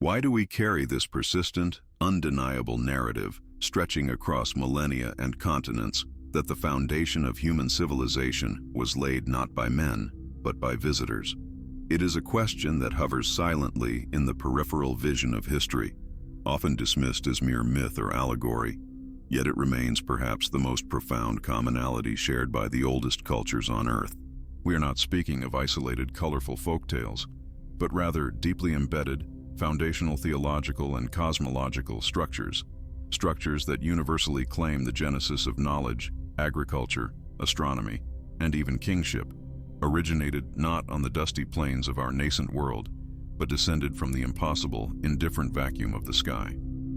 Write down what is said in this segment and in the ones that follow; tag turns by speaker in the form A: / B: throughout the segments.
A: Why do we carry this persistent, undeniable narrative, stretching across millennia and continents, that the foundation of human civilization was laid not by men, but by visitors? It is a question that hovers silently in the peripheral vision of history, often dismissed as mere myth or allegory, yet it remains perhaps the most profound commonality shared by the oldest cultures on Earth. We are not speaking of isolated, colorful folktales, but rather deeply embedded, foundational theological and cosmological structures that universally claim the genesis of knowledge, agriculture, astronomy, and even kingship, originated not on the dusty plains of our nascent world, but descended from the impossible, indifferent vacuum of the sky.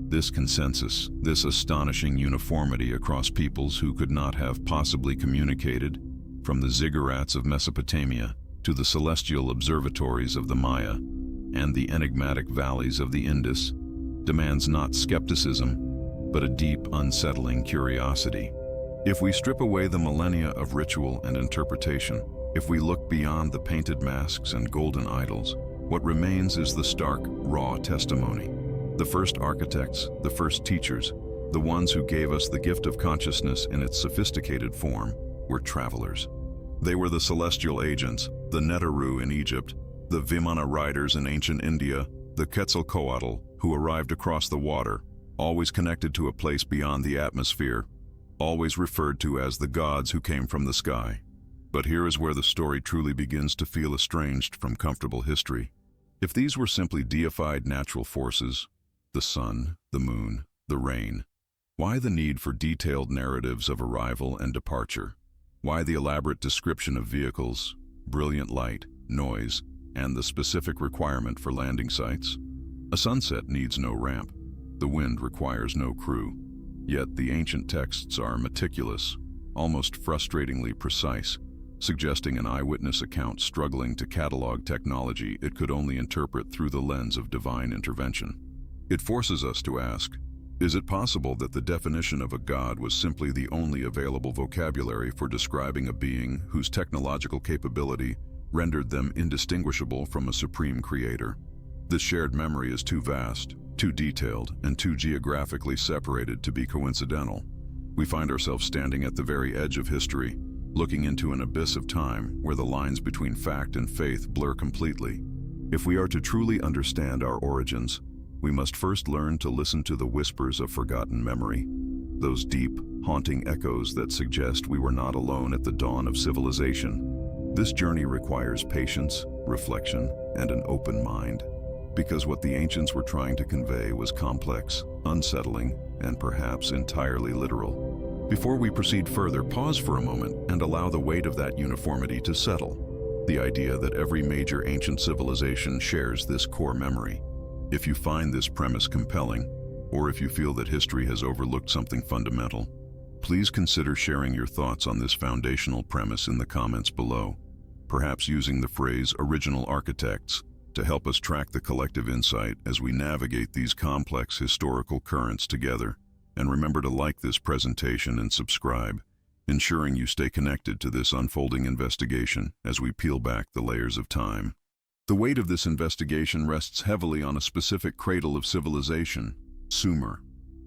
A: This consensus, this astonishing uniformity across peoples who could not have possibly communicated, from the ziggurats of Mesopotamia to the celestial observatories of the Maya and the enigmatic valleys of the Indus, demands not skepticism, but a deep, unsettling curiosity. If we strip away the millennia of ritual and interpretation, if we look beyond the painted masks and golden idols, what remains is the stark, raw testimony. The first architects, the first teachers, the ones who gave us the gift of consciousness in its sophisticated form, were travelers. They were the celestial agents, the Neteru in Egypt, the Vimana riders in ancient India, the Quetzalcoatl who arrived across the water, always connected to a place beyond the atmosphere, always referred to as the gods who came from the sky. But here is where the story truly begins to feel estranged from comfortable history. If these were simply deified natural forces, the sun, the moon, the rain, why the need for detailed narratives of arrival and departure? Why the elaborate description of vehicles, brilliant light, noise, and the specific requirement for landing sites? A sunset needs no ramp. The wind requires no crew. Yet the ancient texts are meticulous, almost frustratingly precise, suggesting an eyewitness account struggling to catalog technology it could only interpret through the lens of divine intervention. It forces us to ask, is it possible that the definition of a god was simply the only available vocabulary for describing a being whose technological capability rendered them indistinguishable from a supreme creator? This shared memory is too vast, too detailed, and too geographically separated to be coincidental. We find ourselves standing at the very edge of history, looking into an abyss of time where the lines between fact and faith blur completely. If we are to truly understand our origins, we must first learn to listen to the whispers of forgotten memory, those deep, haunting echoes that suggest we were not alone at the dawn of civilization. This journey requires patience, reflection, and an open mind, because what the ancients were trying to convey was complex, unsettling, and perhaps entirely literal. Before we proceed further, pause for a moment and allow the weight of that uniformity to settle. The idea that every major ancient civilization shares this core memory. If you find this premise compelling, or if you feel that history has overlooked something fundamental, please consider sharing your thoughts on this foundational premise in the comments below, perhaps using the phrase "original architects" to help us track the collective insight as we navigate these complex historical currents together. And remember to like this presentation and subscribe, ensuring you stay connected to this unfolding investigation as we peel back the layers of time. The weight of this investigation rests heavily on a specific cradle of civilization, Sumer.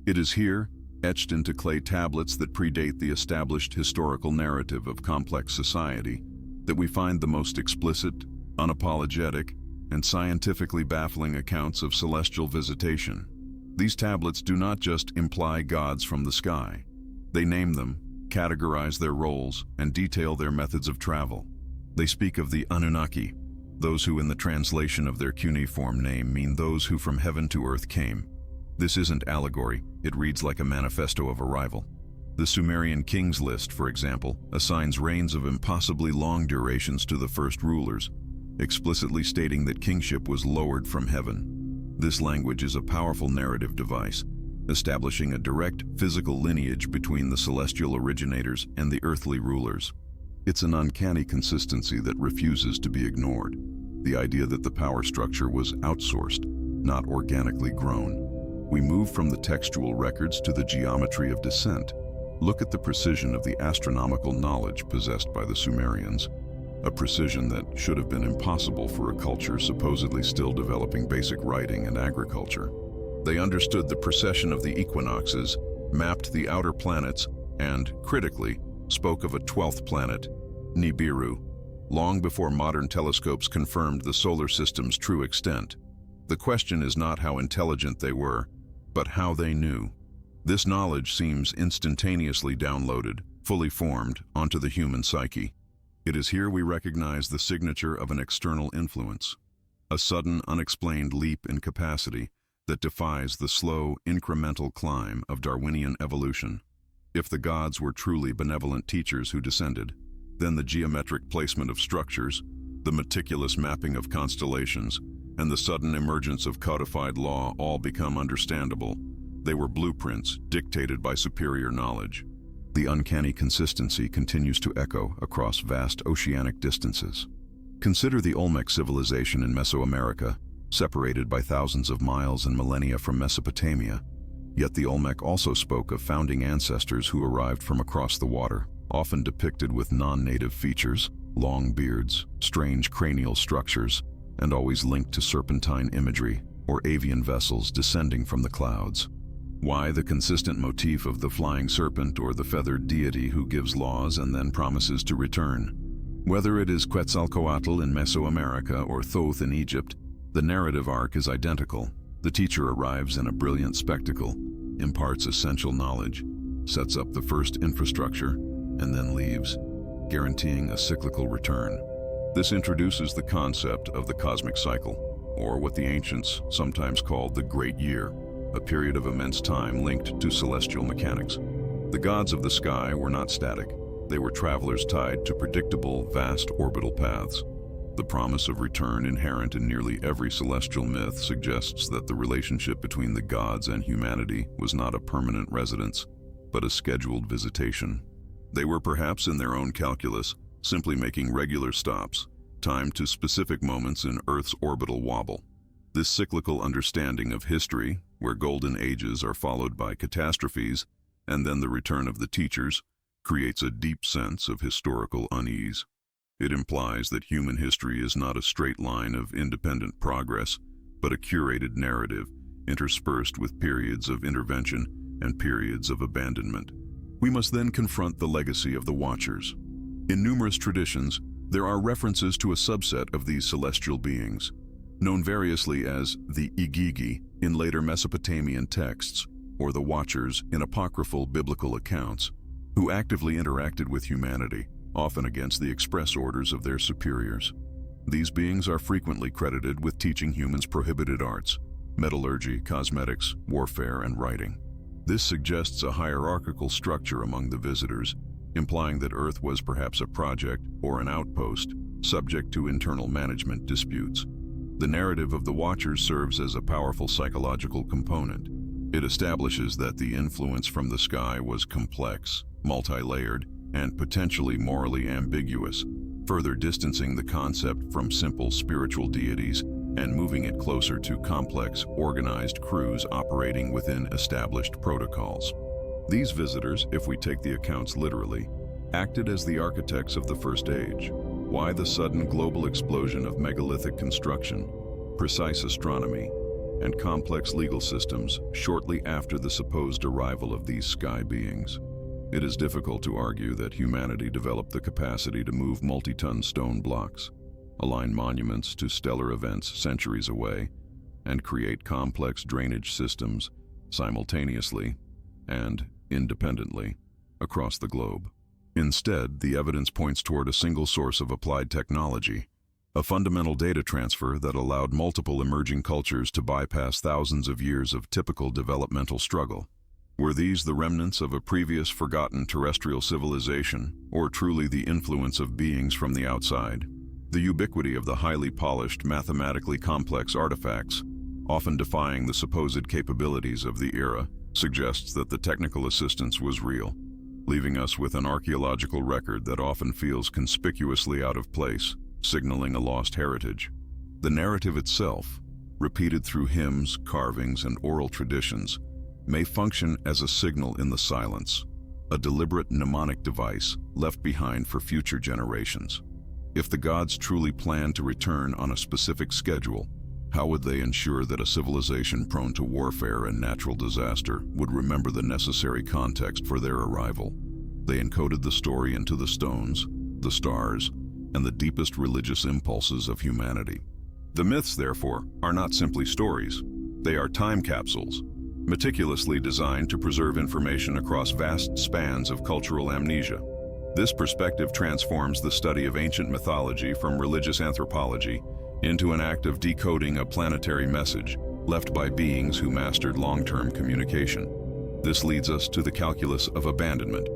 A: It is here, etched into clay tablets that predate the established historical narrative of complex society, that we find the most explicit, unapologetic, and scientifically baffling accounts of celestial visitation. These tablets do not just imply gods from the sky. They name them, categorize their roles, and detail their methods of travel. They speak of the Anunnaki, those who in the translation of their cuneiform name mean those who from heaven to earth came. This isn't allegory, it reads like a manifesto of arrival. The Sumerian kings list, for example, assigns reigns of impossibly long durations to the first rulers, explicitly stating that kingship was lowered from heaven. This language is a powerful narrative device, establishing a direct physical lineage between the celestial originators and the earthly rulers. It's an uncanny consistency that refuses to be ignored. The idea that the power structure was outsourced, not organically grown. We move from the textual records to the geometry of descent. Look at the precision of the astronomical knowledge possessed by the Sumerians. a precision that should have been impossible for a culture supposedly still developing basic writing and agriculture. They understood the precession of the equinoxes, mapped the outer planets, and, critically, spoke of a 12th planet, Nibiru, long before modern telescopes confirmed the solar system's true extent. The question is not how intelligent they were, but how they knew. This knowledge seems instantaneously downloaded, fully formed, onto the human psyche. It is here we recognize the signature of an external influence, a sudden, unexplained leap in capacity that defies the slow, incremental climb of Darwinian evolution. If the gods were truly benevolent teachers who descended, then the geometric placement of structures, the meticulous mapping of constellations, and the sudden emergence of codified law all become understandable. They were blueprints dictated by superior knowledge. The uncanny consistency continues to echo across vast oceanic distances. Consider the Olmec civilization in Mesoamerica, separated by thousands of miles and millennia from Mesopotamia. Yet the Olmec also spoke of founding ancestors who arrived from across the water, often depicted with non-native features, long beards, strange cranial structures, and always linked to serpentine imagery or avian vessels descending from the clouds. Why the consistent motif of the flying serpent or the feathered deity who gives laws and then promises to return? Whether it is Quetzalcoatl in Mesoamerica or Thoth in Egypt, the narrative arc is identical. The teacher arrives in a brilliant spectacle, imparts essential knowledge, sets up the first infrastructure, and then leaves, guaranteeing a cyclical return. This introduces the concept of the cosmic cycle, or what the ancients sometimes called the Great Year, a period of immense time linked to celestial mechanics. The gods of the sky were not static. They were travelers tied to predictable, vast orbital paths. The promise of return inherent in nearly every celestial myth suggests that the relationship between the gods and humanity was not a permanent residence, but a scheduled visitation. They were perhaps in their own calculus, simply making regular stops, timed to specific moments in Earth's orbital wobble. This cyclical understanding of history, where golden ages are followed by catastrophes, and then the return of the teachers, creates a deep sense of historical unease. It implies that human history is not a straight line of independent progress, but a curated narrative, interspersed with periods of intervention and periods of abandonment. We must then confront the legacy of the Watchers. In numerous traditions, there are references to a subset of these celestial beings, known variously as the Igigi in later Mesopotamian texts, or the Watchers in apocryphal biblical accounts, who actively interacted with humanity, often against the express orders of their superiors. These beings are frequently credited with teaching humans prohibited arts, metallurgy, cosmetics, warfare, and writing. This suggests a hierarchical structure among the visitors, implying that Earth was perhaps a project or an outpost, subject to internal management disputes. The narrative of the Watchers serves as a powerful psychological component. It establishes that the influence from the sky was complex, multi-layered, and potentially morally ambiguous, further distancing the concept from simple spiritual deities and moving it closer to complex, organized crews operating within established protocols. These visitors, if we take the accounts literally, acted as the architects of the First Age. Why the sudden global explosion of megalithic construction, precise astronomy, and complex legal systems shortly after the supposed arrival of these sky beings? It is difficult to argue that humanity developed the capacity to move multi-ton stone blocks, align monuments to stellar events centuries away, and create complex drainage systems simultaneously and independently across the globe. Instead, the evidence points toward a single source of applied technology, a fundamental data transfer that allowed multiple emerging cultures to bypass thousands of years of typical developmental struggle. Were these the remnants of a previous forgotten terrestrial civilization, or truly the influence of beings from the outside? The ubiquity of the highly polished, mathematically complex artifacts, often defying the supposed capabilities of the era, suggests that the technical assistance was real, leaving us with an archaeological record that often feels conspicuously out of place, signaling a lost heritage. The narrative itself, repeated through hymns, carvings, and oral traditions, may function as a signal in the silence, a deliberate mnemonic device left behind for future generations. If the gods truly planned to return on a specific schedule, how would they ensure that a civilization prone to warfare and natural disaster would remember the necessary context for their arrival? They encoded the story into the stones, the stars, and the deepest religious impulses of humanity. The myths, therefore, are not simply stories. They are time capsules, meticulously designed to preserve information across vast spans of cultural amnesia. This perspective transforms the study of ancient mythology from religious anthropology into an act of decoding a planetary message left by beings who mastered long-term communication. This leads us to the calculus of abandonment.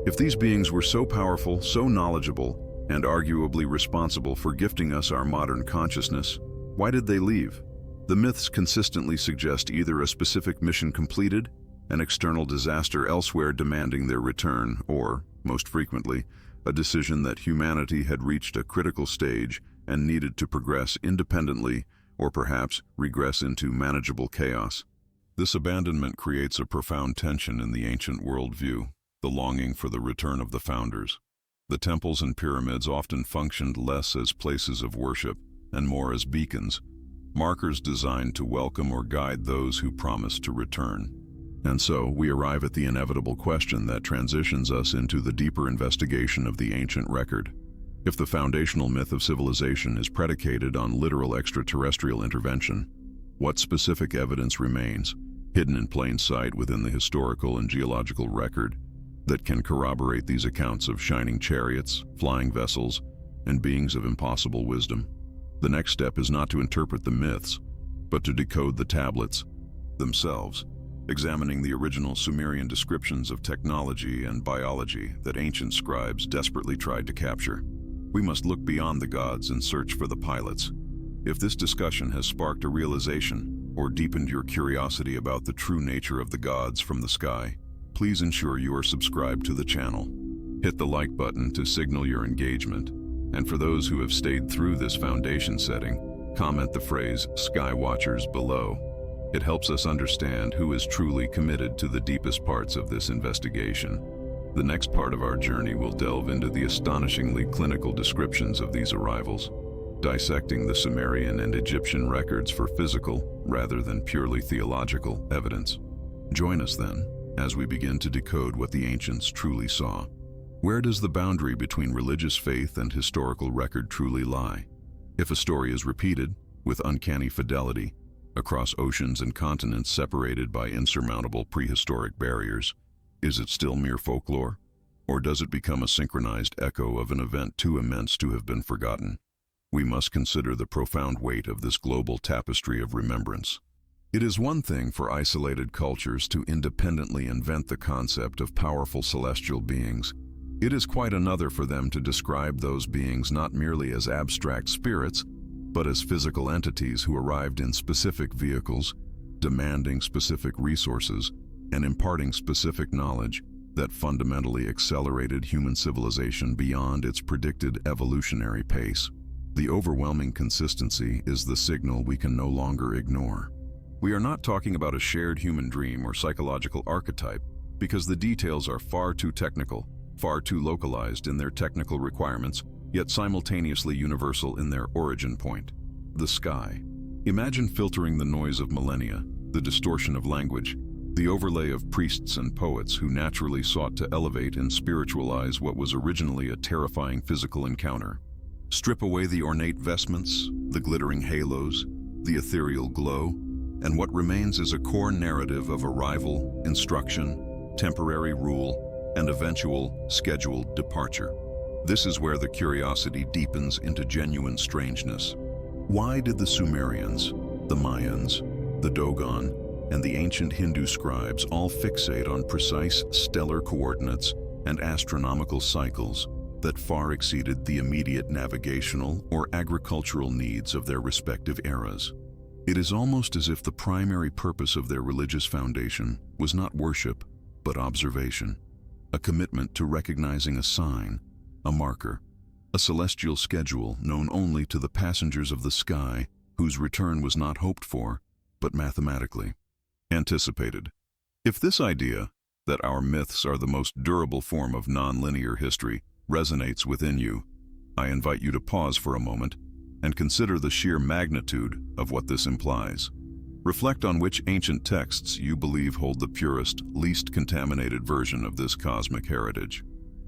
A: If these beings were so powerful, so knowledgeable, and arguably responsible for gifting us our modern consciousness, why did they leave? The myths consistently suggest either a specific mission completed, an external disaster elsewhere demanding their return, or, most frequently, a decision that humanity had reached a critical stage and needed to progress independently or perhaps regress into manageable chaos. This abandonment creates a profound tension in the ancient worldview, the longing for the return of the founders. The temples and pyramids often functioned less as places of worship and more as beacons, markers designed to welcome or guide those who promised to return. And so, we arrive at the inevitable question that transitions us into the deeper investigation of the ancient record. If the foundational myth of civilization is predicated on literal extraterrestrial intervention, what specific evidence remains, hidden in plain sight within the historical and geological record, that can corroborate these accounts of shining chariots, flying vessels, and beings of impossible wisdom? The next step is not to interpret the myths, but to decode the tablets themselves, examining the original Sumerian descriptions of technology and biology that ancient scribes desperately tried to capture. We must look beyond the gods and search for the pilots. If this discussion has sparked a realization or deepened your curiosity about the true nature of the gods from the sky, please ensure you are subscribed to the channel. Hit the like button to signal your engagement. And for those who have stayed through this foundation setting, comment the phrase "Sky Watchers" below. It helps us understand who is truly committed to the deepest parts of this investigation. The next part of our journey will delve into the astonishingly clinical descriptions of these arrivals, dissecting the Sumerian and Egyptian records for physical, rather than purely theological, evidence. Join us then, as we begin to decode what the ancients truly saw. Where does the boundary between religious faith and historical record truly lie? If a story is repeated, with uncanny fidelity, across oceans and continents separated by insurmountable prehistoric barriers, is it still mere folklore? Or does it become a synchronized echo of an event too immense to have been forgotten? We must consider the profound weight of this global tapestry of remembrance. It is one thing for isolated cultures to independently invent the concept of powerful celestial beings. It is quite another for them to describe those beings not merely as abstract spirits, but as physical entities who arrived in specific vehicles, demanding specific resources, and imparting specific knowledge that fundamentally accelerated human civilization beyond its predicted evolutionary pace. The overwhelming consistency is the signal we can no longer ignore. We are not talking about a shared human dream or psychological archetype, because the details are far too technical, far too localized in their technical requirements, yet simultaneously universal in their origin point: the sky. Imagine filtering the noise of millennia, the distortion of language, the overlay of priests and poets who naturally sought to elevate and spiritualize what was originally a terrifying physical encounter. Strip away the ornate vestments, the glittering halos, the ethereal glow, and what remains is a core narrative of arrival, instruction, temporary rule, and eventual, scheduled departure. This is where the curiosity deepens into genuine strangeness. Why did the Sumerians, the Mayans, the Dogon, and the ancient Hindu scribes all fixate on precise stellar coordinates and astronomical cycles that far exceeded the immediate navigational or agricultural needs of their respective eras? It is almost as if the primary purpose of their religious foundation was not worship, but observation, a commitment to recognizing a sign, a marker, a celestial schedule known only to the passengers of the sky, whose return was not hoped for, but mathematically anticipated. If this idea, that our myths are the most durable form of non-linear history, resonates within you, I invite you to pause for a moment and consider the sheer magnitude of what this implies. Reflect on which ancient texts you believe hold the purest, least contaminated version of this cosmic heritage.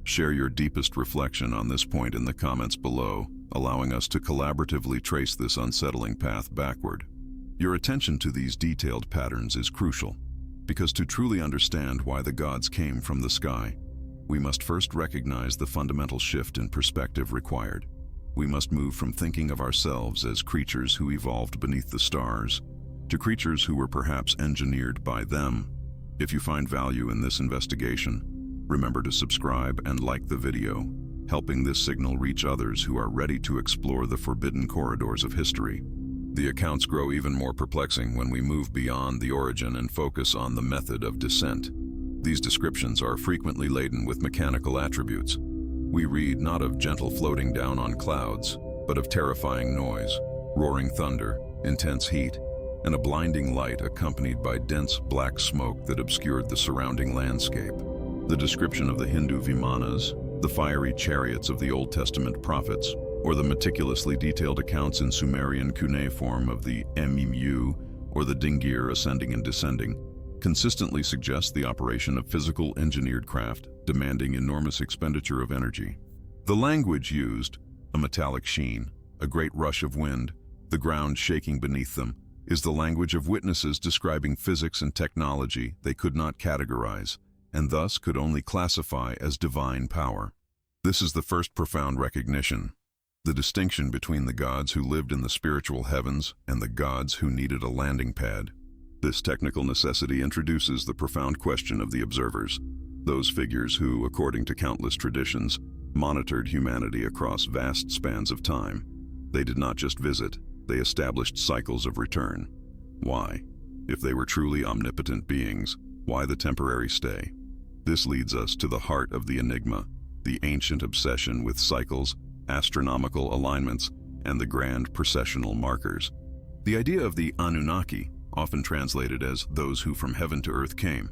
A: Share your deepest reflection on this point in the comments below, allowing us to collaboratively trace this unsettling path backward. Your attention to these detailed patterns is crucial, because to truly understand why the gods came from the sky, we must first recognize the fundamental shift in perspective required. We must move from thinking of ourselves as creatures who evolved beneath the stars to creatures who were perhaps engineered by them. If you find value in this investigation, remember to subscribe and like the video, helping this signal reach others who are ready to explore the forbidden corridors of history. The accounts grow even more perplexing when we move beyond the origin and focus on the method of descent. These descriptions are frequently laden with mechanical attributes. We read not of gentle floating down on clouds, but of terrifying noise, roaring thunder, intense heat, and a blinding light accompanied by dense black smoke that obscured the surrounding landscape. The description of the Hindu Vimanas, the fiery chariots of the Old Testament prophets, or the meticulously detailed accounts in Sumerian cuneiform of the Emu or the Dingir ascending and descending, consistently suggest the operation of physical engineered craft demanding enormous expenditure of energy. The language used, a metallic sheen, a great rush of wind, the ground shaking beneath them, is the language of witnesses describing physics and technology they could not categorize, and thus could only classify as divine power. This is the first profound recognition, the distinction between the gods who lived in the spiritual heavens and the gods who needed a landing pad. This technical necessity introduces the profound question of the observers, those figures who, according to countless traditions, monitored humanity across vast spans of time. They did not just visit, they established cycles of return. Why? If they were truly omnipotent beings, why the temporary stay? This leads us to the heart of the enigma, the ancient obsession with cycles, astronomical alignments, and the grand processional markers. The idea of the Anunnaki, often translated as those who from heaven to earth came,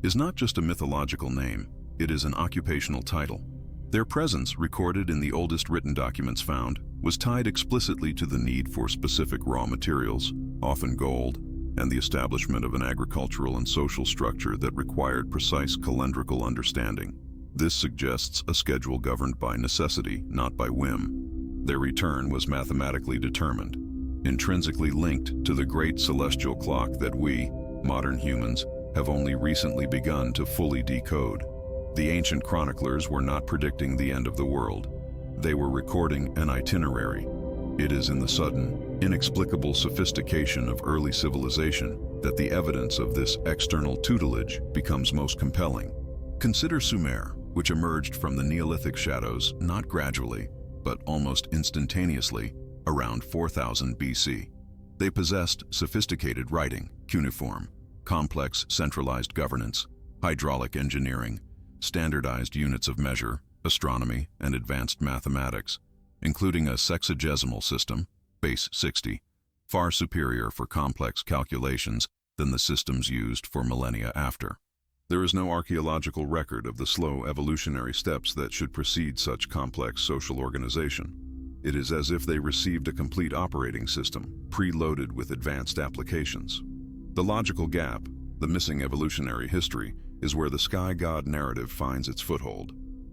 A: is not just a mythological name, it is an occupational title. Their presence, recorded in the oldest written documents found, was tied explicitly to the need for specific raw materials, often gold, and the establishment of an agricultural and social structure that required precise calendrical understanding. This suggests a schedule governed by necessity, not by whim. Their return was mathematically determined, intrinsically linked to the great celestial clock that we, modern humans, have only recently begun to fully decode. The ancient chroniclers were not predicting the end of the world. They were recording an itinerary. It is in the sudden, inexplicable sophistication of early civilization that the evidence of this external tutelage becomes most compelling. Consider Sumer, which emerged from the Neolithic shadows not gradually, but almost instantaneously, around 4000 BC. They possessed sophisticated writing, cuneiform, complex centralized governance, hydraulic engineering, standardized units of measure, astronomy, and advanced mathematics, including a sexagesimal system, base 60, far superior for complex calculations than the systems used for millennia after. There is no archaeological record of the slow evolutionary steps that should precede such complex social organization. It is as if they received a complete operating system, preloaded with advanced applications. The logical gap, the missing evolutionary history, is where the sky god narrative finds its foothold.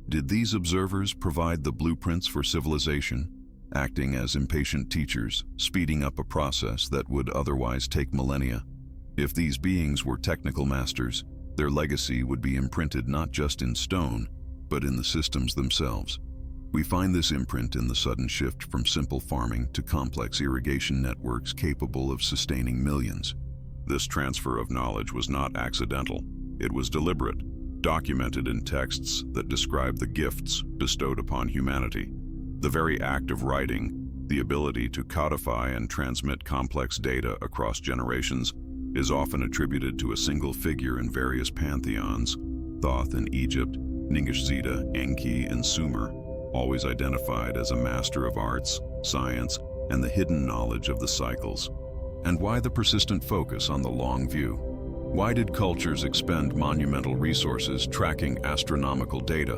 A: Did these observers provide the blueprints for civilization, acting as impatient teachers, speeding up a process that would otherwise take millennia? If these beings were technical masters, their legacy would be imprinted not just in stone, but in the systems themselves. We find this imprint in the sudden shift from simple farming to complex irrigation networks capable of sustaining millions. This transfer of knowledge was not accidental. It was deliberate, documented in texts that describe the gifts bestowed upon humanity. The very act of writing, the ability to codify and transmit complex data across generations, is often attributed to a single figure in various pantheons: Thoth in Egypt, Ningishzida, Enki, and Sumer, always identified as a master of arts, science, and the hidden knowledge of the cycles. And why the persistent focus on the long view? Why did cultures expend monumental resources tracking astronomical data?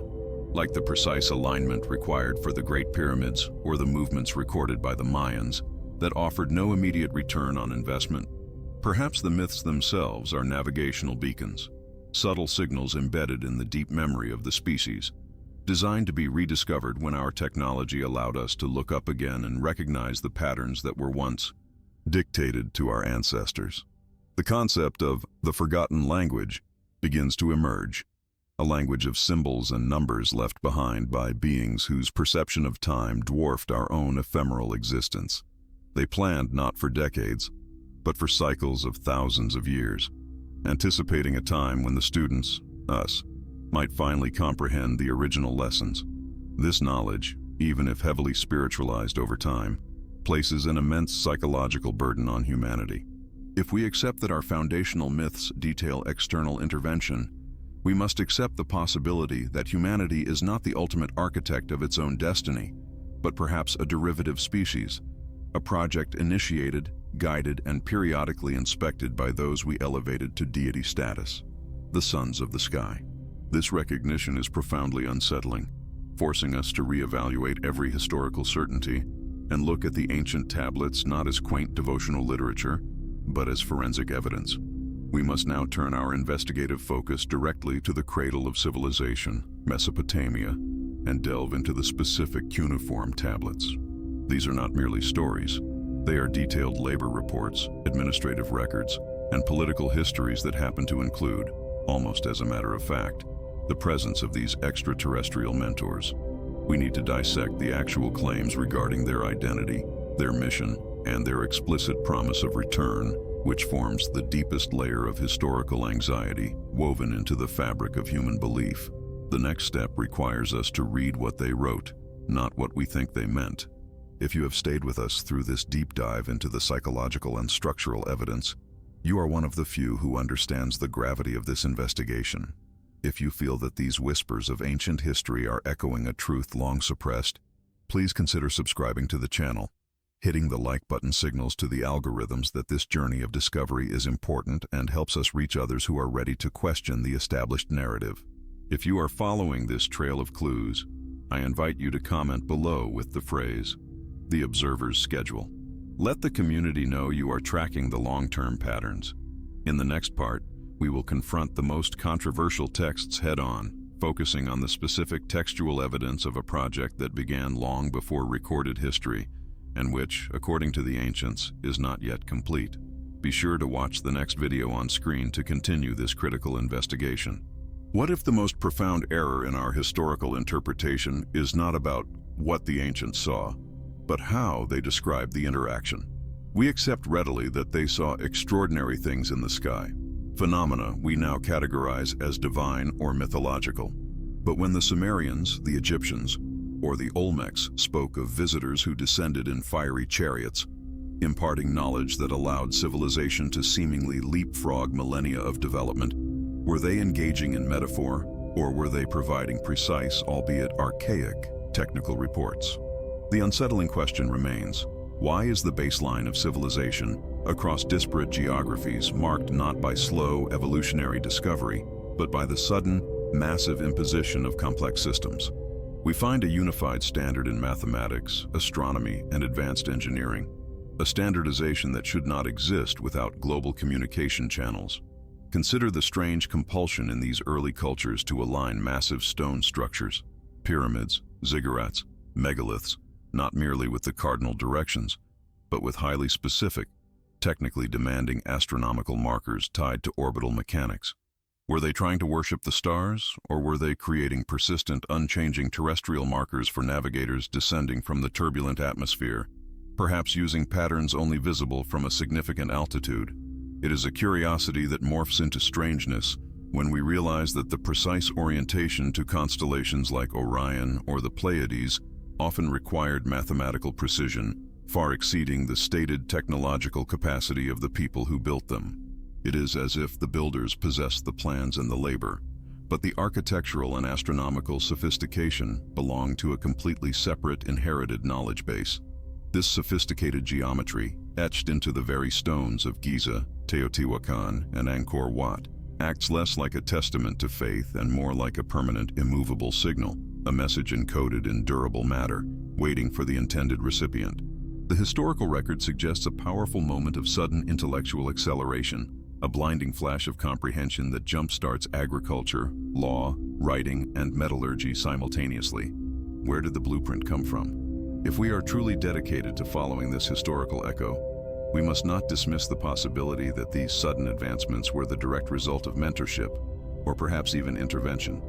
A: like the precise alignment required for the Great Pyramids or the movements recorded by the Mayans that offered no immediate return on investment. Perhaps the myths themselves are navigational beacons, subtle signals embedded in the deep memory of the species, designed to be rediscovered when our technology allowed us to look up again and recognize the patterns that were once dictated to our ancestors. The concept of the forgotten language begins to emerge, a language of symbols and numbers left behind by beings whose perception of time dwarfed our own ephemeral existence. They planned not for decades, but for cycles of thousands of years, anticipating a time when the students, us, might finally comprehend the original lessons. This knowledge, even if heavily spiritualized over time, places an immense psychological burden on humanity. If we accept that our foundational myths detail external intervention, we must accept the possibility that humanity is not the ultimate architect of its own destiny, but perhaps a derivative species, a project initiated, guided, and periodically inspected by those we elevated to deity status, the sons of the sky. This recognition is profoundly unsettling, forcing us to reevaluate every historical certainty and look at the ancient tablets not as quaint devotional literature, but as forensic evidence. We must now turn our investigative focus directly to the cradle of civilization, Mesopotamia, and delve into the specific cuneiform tablets. These are not merely stories. They are detailed labor reports, administrative records, and political histories that happen to include, almost as a matter of fact, the presence of these extraterrestrial mentors. We need to dissect the actual claims regarding their identity, their mission, and their explicit promise of return, which forms the deepest layer of historical anxiety woven into the fabric of human belief. The next step requires us to read what they wrote, not what we think they meant. If you have stayed with us through this deep dive into the psychological and structural evidence, you are one of the few who understands the gravity of this investigation. If you feel that these whispers of ancient history are echoing a truth long suppressed, please consider subscribing to the channel. Hitting the like button signals to the algorithms that this journey of discovery is important and helps us reach others who are ready to question the established narrative. If you are following this trail of clues, I invite you to comment below with the phrase, "The Observer's Schedule." Let the community know you are tracking the long-term patterns. In the next part, we will confront the most controversial texts head-on, focusing on the specific textual evidence of a project that began long before recorded history, and which, according to the ancients, is not yet complete. Be sure to watch the next video on screen to continue this critical investigation. What if the most profound error in our historical interpretation is not about what the ancients saw, but how they described the interaction? We accept readily that they saw extraordinary things in the sky, phenomena we now categorize as divine or mythological. But when the Sumerians, the Egyptians, or the Olmecs spoke of visitors who descended in fiery chariots, imparting knowledge that allowed civilization to seemingly leapfrog millennia of development, were they engaging in metaphor, or were they providing precise, albeit archaic, technical reports? The unsettling question remains, why is the baseline of civilization across disparate geographies marked not by slow evolutionary discovery, but by the sudden, massive imposition of complex systems? We find a unified standard in mathematics, astronomy, and advanced engineering, a standardization that should not exist without global communication channels. Consider the strange compulsion in these early cultures to align massive stone structures, pyramids, ziggurats, megaliths, not merely with the cardinal directions, but with highly specific, technically demanding astronomical markers tied to orbital mechanics. Were they trying to worship the stars, or were they creating persistent, unchanging terrestrial markers for navigators descending from the turbulent atmosphere, perhaps using patterns only visible from a significant altitude? It is a curiosity that morphs into strangeness when we realize that the precise orientation to constellations like Orion or the Pleiades often required mathematical precision, far exceeding the stated technological capacity of the people who built them. It is as if the builders possessed the plans and the labor, but the architectural and astronomical sophistication belonged to a completely separate inherited knowledge base. This sophisticated geometry, etched into the very stones of Giza, Teotihuacan, and Angkor Wat, acts less like a testament to faith and more like a permanent, immovable signal. a message encoded in durable matter, waiting for the intended recipient. The historical record suggests a powerful moment of sudden intellectual acceleration, a blinding flash of comprehension that jump-starts agriculture, law, writing, and metallurgy simultaneously. Where did the blueprint come from? If we are truly dedicated to following this historical echo, we must not dismiss the possibility that these sudden advancements were the direct result of mentorship, or perhaps even intervention,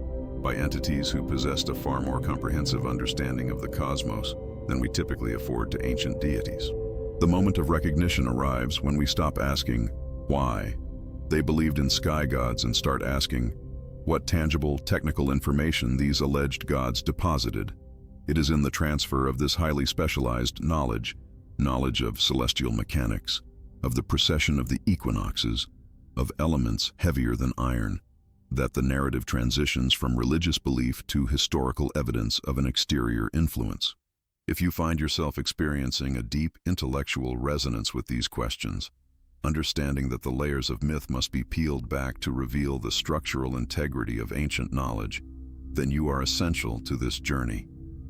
A: by entities who possessed a far more comprehensive understanding of the cosmos than we typically afford to ancient deities. The moment of recognition arrives when we stop asking, why? They believed in sky gods and start asking, what tangible, technical information these alleged gods deposited. It is in the transfer of this highly specialized knowledge of celestial mechanics, of the precession of the equinoxes, of elements heavier than iron, that the narrative transitions from religious belief to historical evidence of an exterior influence. If you find yourself experiencing a deep intellectual resonance with these questions, understanding that the layers of myth must be peeled back to reveal the structural integrity of ancient knowledge, then you are essential to this journey.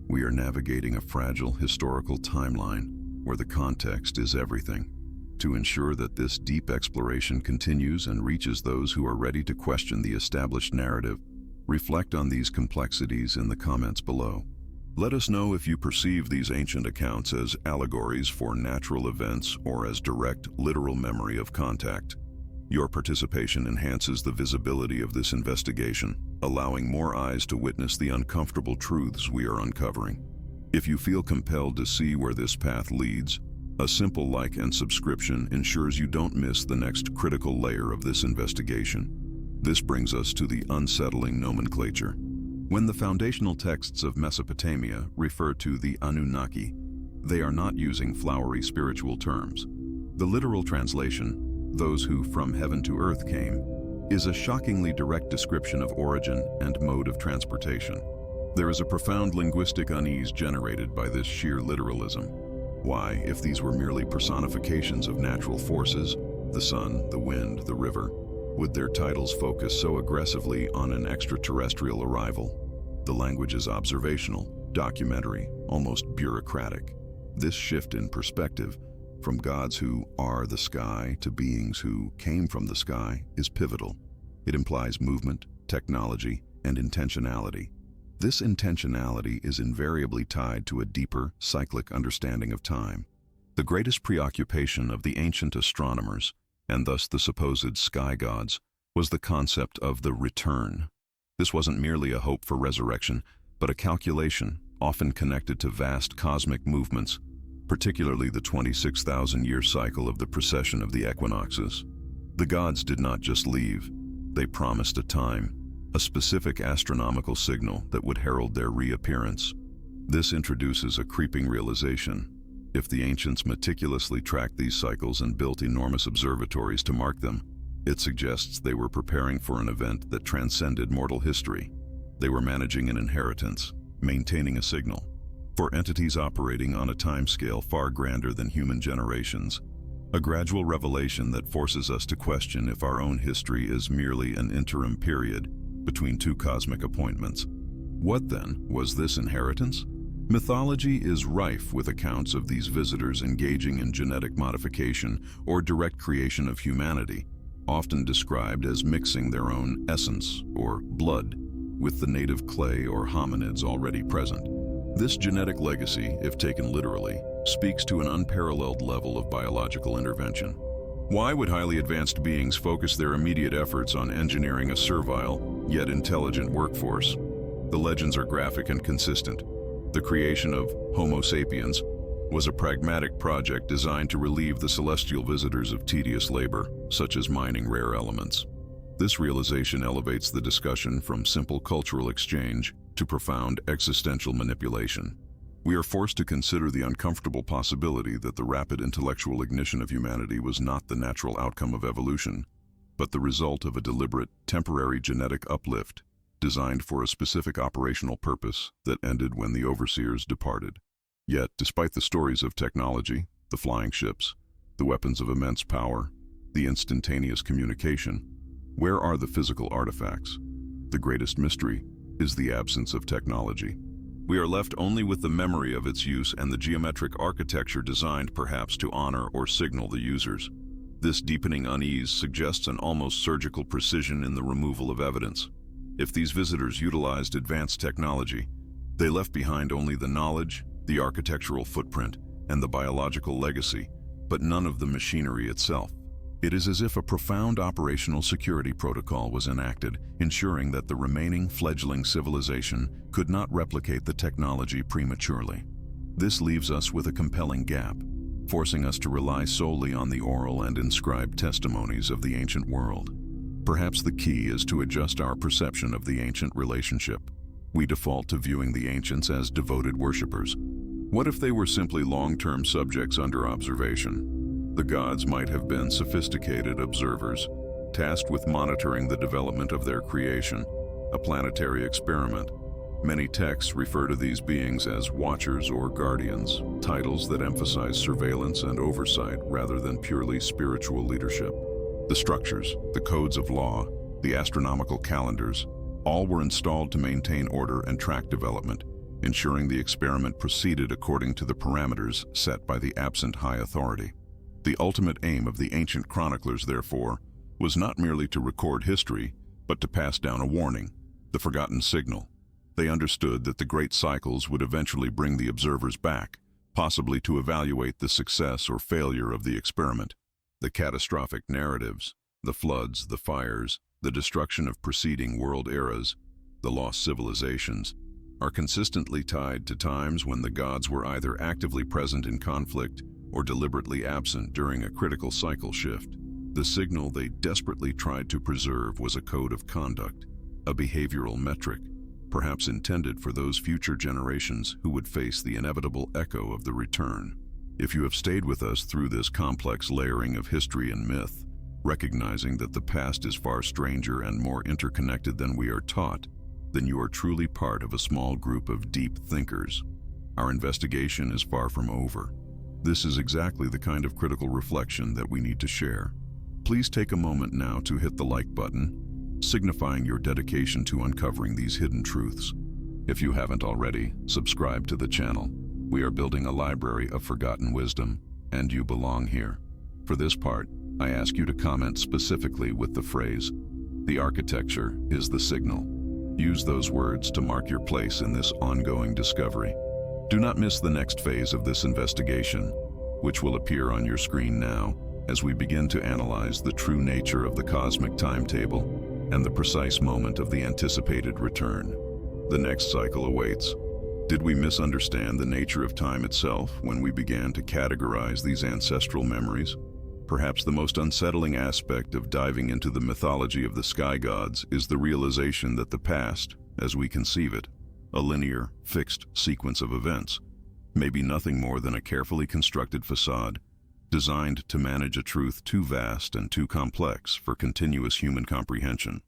A: We are navigating a fragile historical timeline where the context is everything. To ensure that this deep exploration continues and reaches those who are ready to question the established narrative, reflect on these complexities in the comments below. Let us know if you perceive these ancient accounts as allegories for natural events or as direct, literal memory of contact. Your participation enhances the visibility of this investigation, allowing more eyes to witness the uncomfortable truths we are uncovering. If you feel compelled to see where this path leads, a simple like and subscription ensures you don't miss the next critical layer of this investigation. This brings us to the unsettling nomenclature. When the foundational texts of Mesopotamia refer to the Anunnaki, they are not using flowery spiritual terms. The literal translation, those who from heaven to earth came, is a shockingly direct description of origin and mode of transportation. There is a profound linguistic unease generated by this sheer literalism. Why, if these were merely personifications of natural forces, the sun, the wind, the river, would their titles focus so aggressively on an extraterrestrial arrival? The language is observational, documentary, almost bureaucratic. This shift in perspective, from gods who are the sky to beings who came from the sky, is pivotal. It implies movement, technology, and intentionality. This intentionality is invariably tied to a deeper, cyclic understanding of time. The greatest preoccupation of the ancient astronomers, and thus the supposed sky gods, was the concept of the return. This wasn't merely a hope for resurrection, but a calculation, often connected to vast cosmic movements, particularly the 26,000-year cycle of the precession of the equinoxes. The gods did not just leave, they promised a time, a specific astronomical signal that would herald their reappearance. This introduces a creeping realization. If the ancients meticulously tracked these cycles and built enormous observatories to mark them, it suggests they were preparing for an event that transcended mortal history. They were managing an inheritance, maintaining a signal, for entities operating on a timescale far grander than human generations, a gradual revelation that forces us to question if our own history is merely an interim period between two cosmic appointments. What then was this inheritance? Mythology is rife with accounts of these visitors engaging in genetic modification or direct creation of humanity, often described as mixing their own essence, or blood, with the native clay or hominids already present. This genetic legacy, if taken literally, speaks to an unparalleled level of biological intervention. Why would highly advanced beings focus their immediate efforts on engineering a servile, yet intelligent workforce? The legends are graphic and consistent. The creation of Homo sapiens was a pragmatic project designed to relieve the celestial visitors of tedious labor, such as mining rare elements. This realization elevates the discussion from simple cultural exchange to profound existential manipulation. We are forced to consider the uncomfortable possibility that the rapid intellectual ignition of humanity was not the natural outcome of evolution, but the result of a deliberate, temporary genetic uplift designed for a specific operational purpose that ended when the overseers departed. Yet, despite the stories of technology, the flying ships, the weapons of immense power, the instantaneous communication, where are the physical artifacts? The greatest mystery is the absence of technology. We are left only with the memory of its use and the geometric architecture designed perhaps to honor or signal the users. This deepening unease suggests an almost surgical precision in the removal of evidence. If these visitors utilized advanced technology, they left behind only the knowledge, the architectural footprint, and the biological legacy, but none of the machinery itself. It is as if a profound operational security protocol was enacted, ensuring that the remaining fledgling civilization could not replicate the technology prematurely. This leaves us with a compelling gap, forcing us to rely solely on the oral and inscribed testimonies of the ancient world. Perhaps the key is to adjust our perception of the ancient relationship. We default to viewing the ancients as devoted worshippers. What if they were simply long-term subjects under observation? The gods might have been sophisticated observers, tasked with monitoring the development of their creation, a planetary experiment. Many texts refer to these beings as watchers or guardians, titles that emphasize surveillance and oversight rather than purely spiritual leadership. The structures, the codes of law, the astronomical calendars, all were installed to maintain order and track development, ensuring the experiment proceeded according to the parameters set by the absent high authority. The ultimate aim of the ancient chroniclers, therefore, was not merely to record history, but to pass down a warning, the forgotten signal. They understood that the great cycles would eventually bring the observers back, possibly to evaluate the success or failure of the experiment. The catastrophic narratives, the floods, the fires, the destruction of preceding world eras, the lost civilizations, are consistently tied to times when the gods were either actively present in conflict or deliberately absent during a critical cycle shift. The signal they desperately tried to preserve was a code of conduct, a behavioral metric, perhaps intended for those future generations who would face the inevitable echo of the return. If you have stayed with us through this complex layering of history and myth, recognizing that the past is far stranger and more interconnected than we are taught, then you are truly part of a small group of deep thinkers. Our investigation is far from over. This is exactly the kind of critical reflection that we need to share. Please take a moment now to hit the like button, signifying your dedication to uncovering these hidden truths. If you haven't already, subscribe to the channel. We are building a library of forgotten wisdom, and you belong here. For this part, I ask you to comment specifically with the phrase, "The architecture is the signal." Use those words to mark your place in this ongoing discovery. Do not miss the next phase of this investigation, which will appear on your screen now as we begin to analyze the true nature of the cosmic timetable and the precise moment of the anticipated return. The next cycle awaits. Did we misunderstand the nature of time itself when we began to categorize these ancestral memories? Perhaps the most unsettling aspect of diving into the mythology of the sky gods is the realization that the past, as we conceive it, a linear, fixed sequence of events, may be nothing more than a carefully constructed facade, designed to manage a truth too vast and too complex for continuous human comprehension.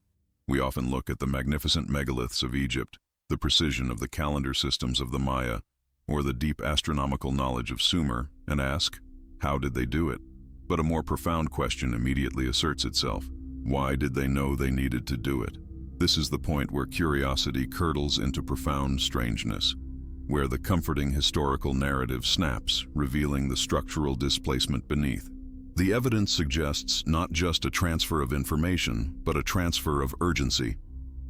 A: We often look at the magnificent megaliths of Egypt, the precision of the calendar systems of the Maya, or the deep astronomical knowledge of Sumer, and ask, how did they do it? But a more profound question immediately asserts itself. Why did they know they needed to do it? This is the point where curiosity curdles into profound strangeness, where the comforting historical narrative snaps, revealing the structural displacement beneath. The evidence suggests not just a transfer of information, but a transfer of urgency.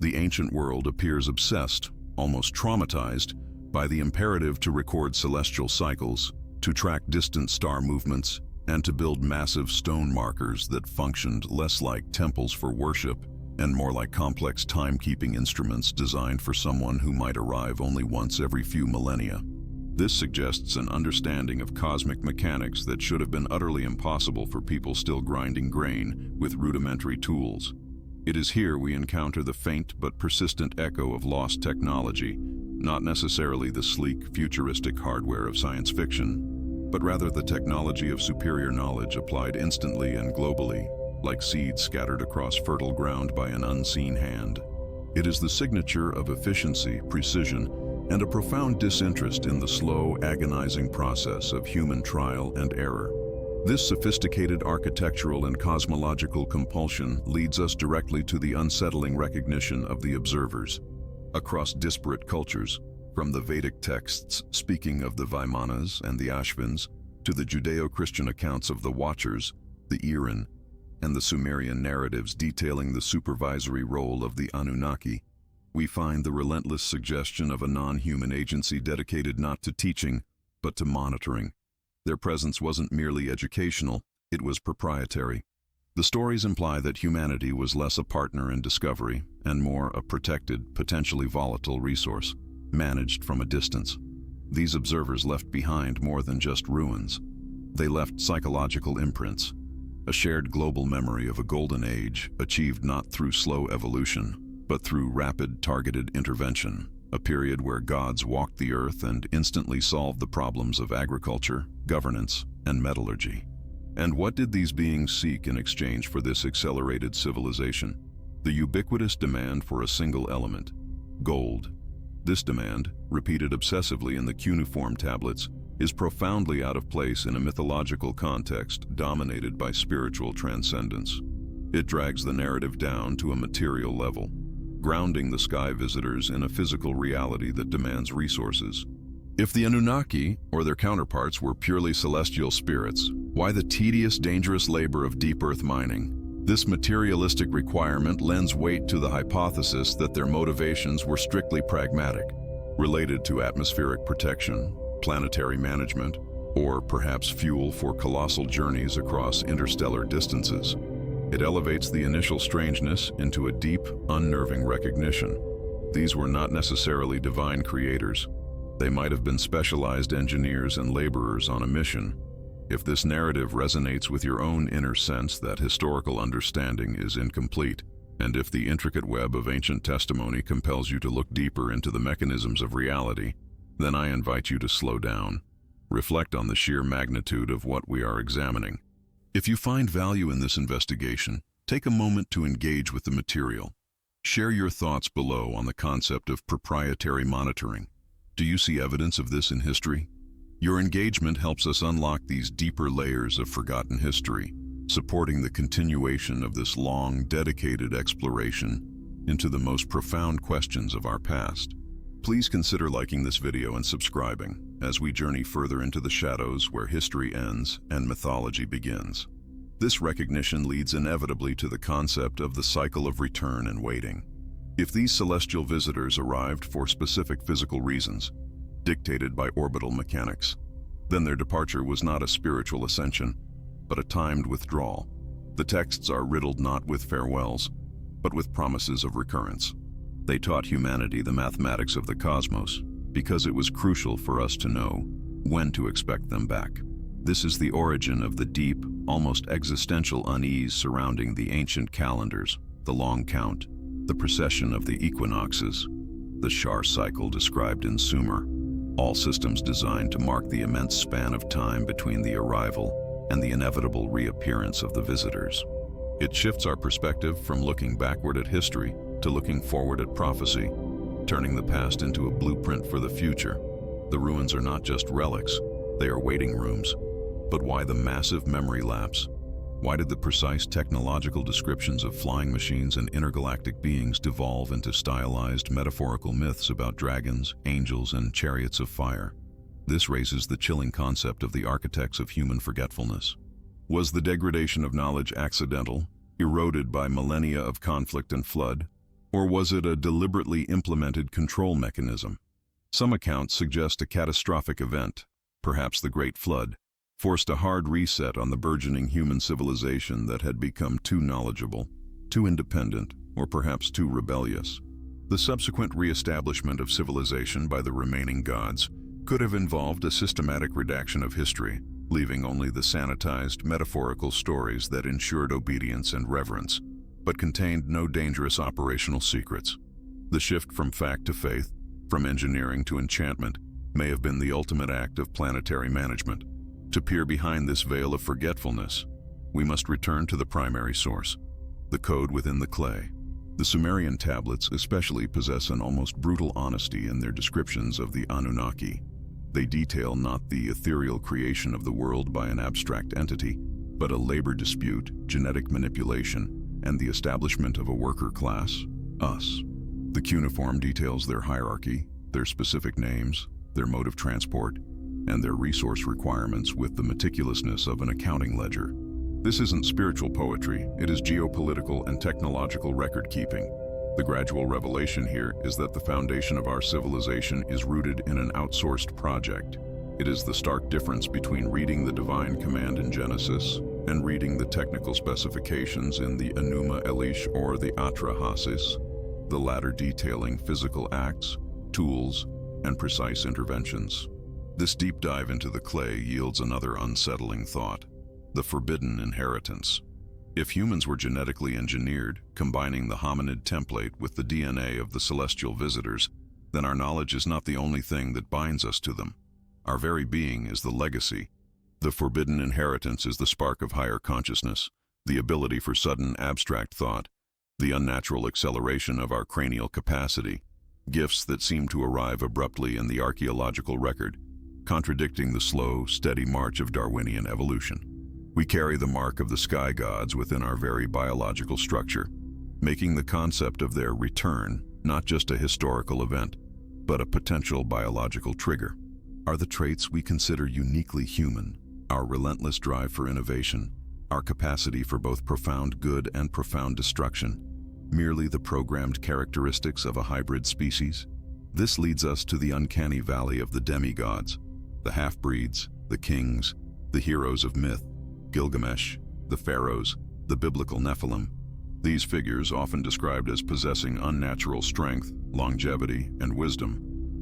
A: The ancient world appears obsessed, almost traumatized, by the imperative to record celestial cycles, to track distant star movements, and to build massive stone markers that functioned less like temples for worship and more like complex timekeeping instruments designed for someone who might arrive only once every few millennia. This suggests an understanding of cosmic mechanics that should have been utterly impossible for people still grinding grain with rudimentary tools. It is here we encounter the faint but persistent echo of lost technology, not necessarily the sleek, futuristic hardware of science fiction, but rather the technology of superior knowledge applied instantly and globally, like seeds scattered across fertile ground by an unseen hand. It is the signature of efficiency, precision, and a profound disinterest in the slow, agonizing process of human trial and error. This sophisticated architectural and cosmological compulsion leads us directly to the unsettling recognition of the observers. across disparate cultures, from the Vedic texts speaking of the Vaimanas and the Ashvins, to the Judeo-Christian accounts of the Watchers, the Iran, and the Sumerian narratives detailing the supervisory role of the Anunnaki, we find the relentless suggestion of a non-human agency dedicated not to teaching, but to monitoring. Their presence wasn't merely educational, it was proprietary. The stories imply that humanity was less a partner in discovery and more a protected, potentially volatile resource, managed from a distance. These observers left behind more than just ruins. They left psychological imprints, a shared global memory of a golden age achieved not through slow evolution, but through rapid, targeted intervention, a period where gods walked the earth and instantly solved the problems of agriculture, governance, and metallurgy. And what did these beings seek in exchange for this accelerated civilization? The ubiquitous demand for a single element, gold. This demand, repeated obsessively in the cuneiform tablets, is profoundly out of place in a mythological context dominated by spiritual transcendence. It drags the narrative down to a material level, grounding the sky visitors in a physical reality that demands resources. If the Anunnaki, or their counterparts, were purely celestial spirits, why the tedious, dangerous labor of deep earth mining? This materialistic requirement lends weight to the hypothesis that their motivations were strictly pragmatic, related to atmospheric protection, planetary management, or perhaps fuel for colossal journeys across interstellar distances. It elevates the initial strangeness into a deep, unnerving recognition. These were not necessarily divine creators. They might have been specialized engineers and laborers on a mission. If this narrative resonates with your own inner sense that historical understanding is incomplete, and if the intricate web of ancient testimony compels you to look deeper into the mechanisms of reality, then I invite you to slow down. Reflect on the sheer magnitude of what we are examining. If you find value in this investigation, take a moment to engage with the material. Share your thoughts below on the concept of proprietary monitoring. Do you see evidence of this in history? Your engagement helps us unlock these deeper layers of forgotten history, supporting the continuation of this long, dedicated exploration into the most profound questions of our past. Please consider liking this video and subscribing as we journey further into the shadows where history ends and mythology begins. This recognition leads inevitably to the concept of the cycle of return and waiting. If these celestial visitors arrived for specific physical reasons, dictated by orbital mechanics, then their departure was not a spiritual ascension, but a timed withdrawal. The texts are riddled not with farewells, but with promises of recurrence. They taught humanity the mathematics of the cosmos, because it was crucial for us to know when to expect them back. This is the origin of the deep, almost existential unease surrounding the ancient calendars, the long count, the precession of the equinoxes, the Shar cycle described in Sumer, all systems designed to mark the immense span of time between the arrival and the inevitable reappearance of the visitors. It shifts our perspective from looking backward at history to looking forward at prophecy, turning the past into a blueprint for the future. The ruins are not just relics, they are waiting rooms. But why the massive memory lapse? Why did the precise technological descriptions of flying machines and intergalactic beings devolve into stylized metaphorical myths about dragons, angels, and chariots of fire? This raises the chilling concept of the architects of human forgetfulness. Was the degradation of knowledge accidental, eroded by millennia of conflict and flood, or was it a deliberately implemented control mechanism? Some accounts suggest a catastrophic event, perhaps the Great Flood, forced a hard reset on the burgeoning human civilization that had become too knowledgeable, too independent, or perhaps too rebellious. The subsequent re-establishment of civilization by the remaining gods could have involved a systematic redaction of history, leaving only the sanitized, metaphorical stories that ensured obedience and reverence, but contained no dangerous operational secrets. The shift from fact to faith, from engineering to enchantment, may have been the ultimate act of planetary management. To peer behind this veil of forgetfulness, we must return to the primary source, the code within the clay. The Sumerian tablets especially possess an almost brutal honesty in their descriptions of the Anunnaki. They detail not the ethereal creation of the world by an abstract entity, but a labor dispute, genetic manipulation, and the establishment of a worker class, us. The cuneiform details their hierarchy, their specific names, their mode of transport, and their resource requirements with the meticulousness of an accounting ledger. This isn't spiritual poetry, it is geopolitical and technological record-keeping. The gradual revelation here is that the foundation of our civilization is rooted in an outsourced project. It is the stark difference between reading the divine command in Genesis and reading the technical specifications in the Enuma Elish or the Atrahasis, the latter detailing physical acts, tools, and precise interventions. This deep dive into the clay yields another unsettling thought: the forbidden inheritance. If humans were genetically engineered, combining the hominid template with the DNA of the celestial visitors, then our knowledge is not the only thing that binds us to them. Our very being is the legacy. The forbidden inheritance is the spark of higher consciousness, the ability for sudden abstract thought, the unnatural acceleration of our cranial capacity, gifts that seem to arrive abruptly in the archaeological record, contradicting the slow, steady march of Darwinian evolution. We carry the mark of the sky gods within our very biological structure, making the concept of their return not just a historical event, but a potential biological trigger. Are the traits we consider uniquely human, our relentless drive for innovation, our capacity for both profound good and profound destruction, merely the programmed characteristics of a hybrid species? This leads us to the uncanny valley of the demigods, the half-breeds, the kings, the heroes of myth, Gilgamesh, the pharaohs, the biblical Nephilim. These figures, often described as possessing unnatural strength, longevity, and wisdom,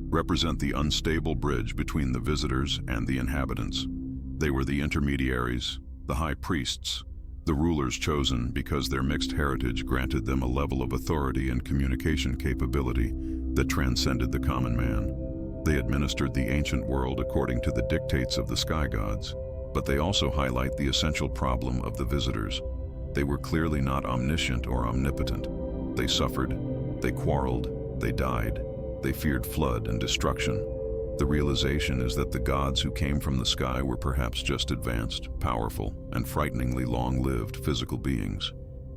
A: represent the unstable bridge between the visitors and the inhabitants. They were the intermediaries, the high priests, the rulers chosen because their mixed heritage granted them a level of authority and communication capability that transcended the common man. They administered the ancient world according to the dictates of the sky gods, but they also highlight the essential problem of the visitors. They were clearly not omniscient or omnipotent. They suffered, they quarreled, they died, they feared flood and destruction. The realization is that the gods who came from the sky were perhaps just advanced, powerful, and frighteningly long-lived physical beings.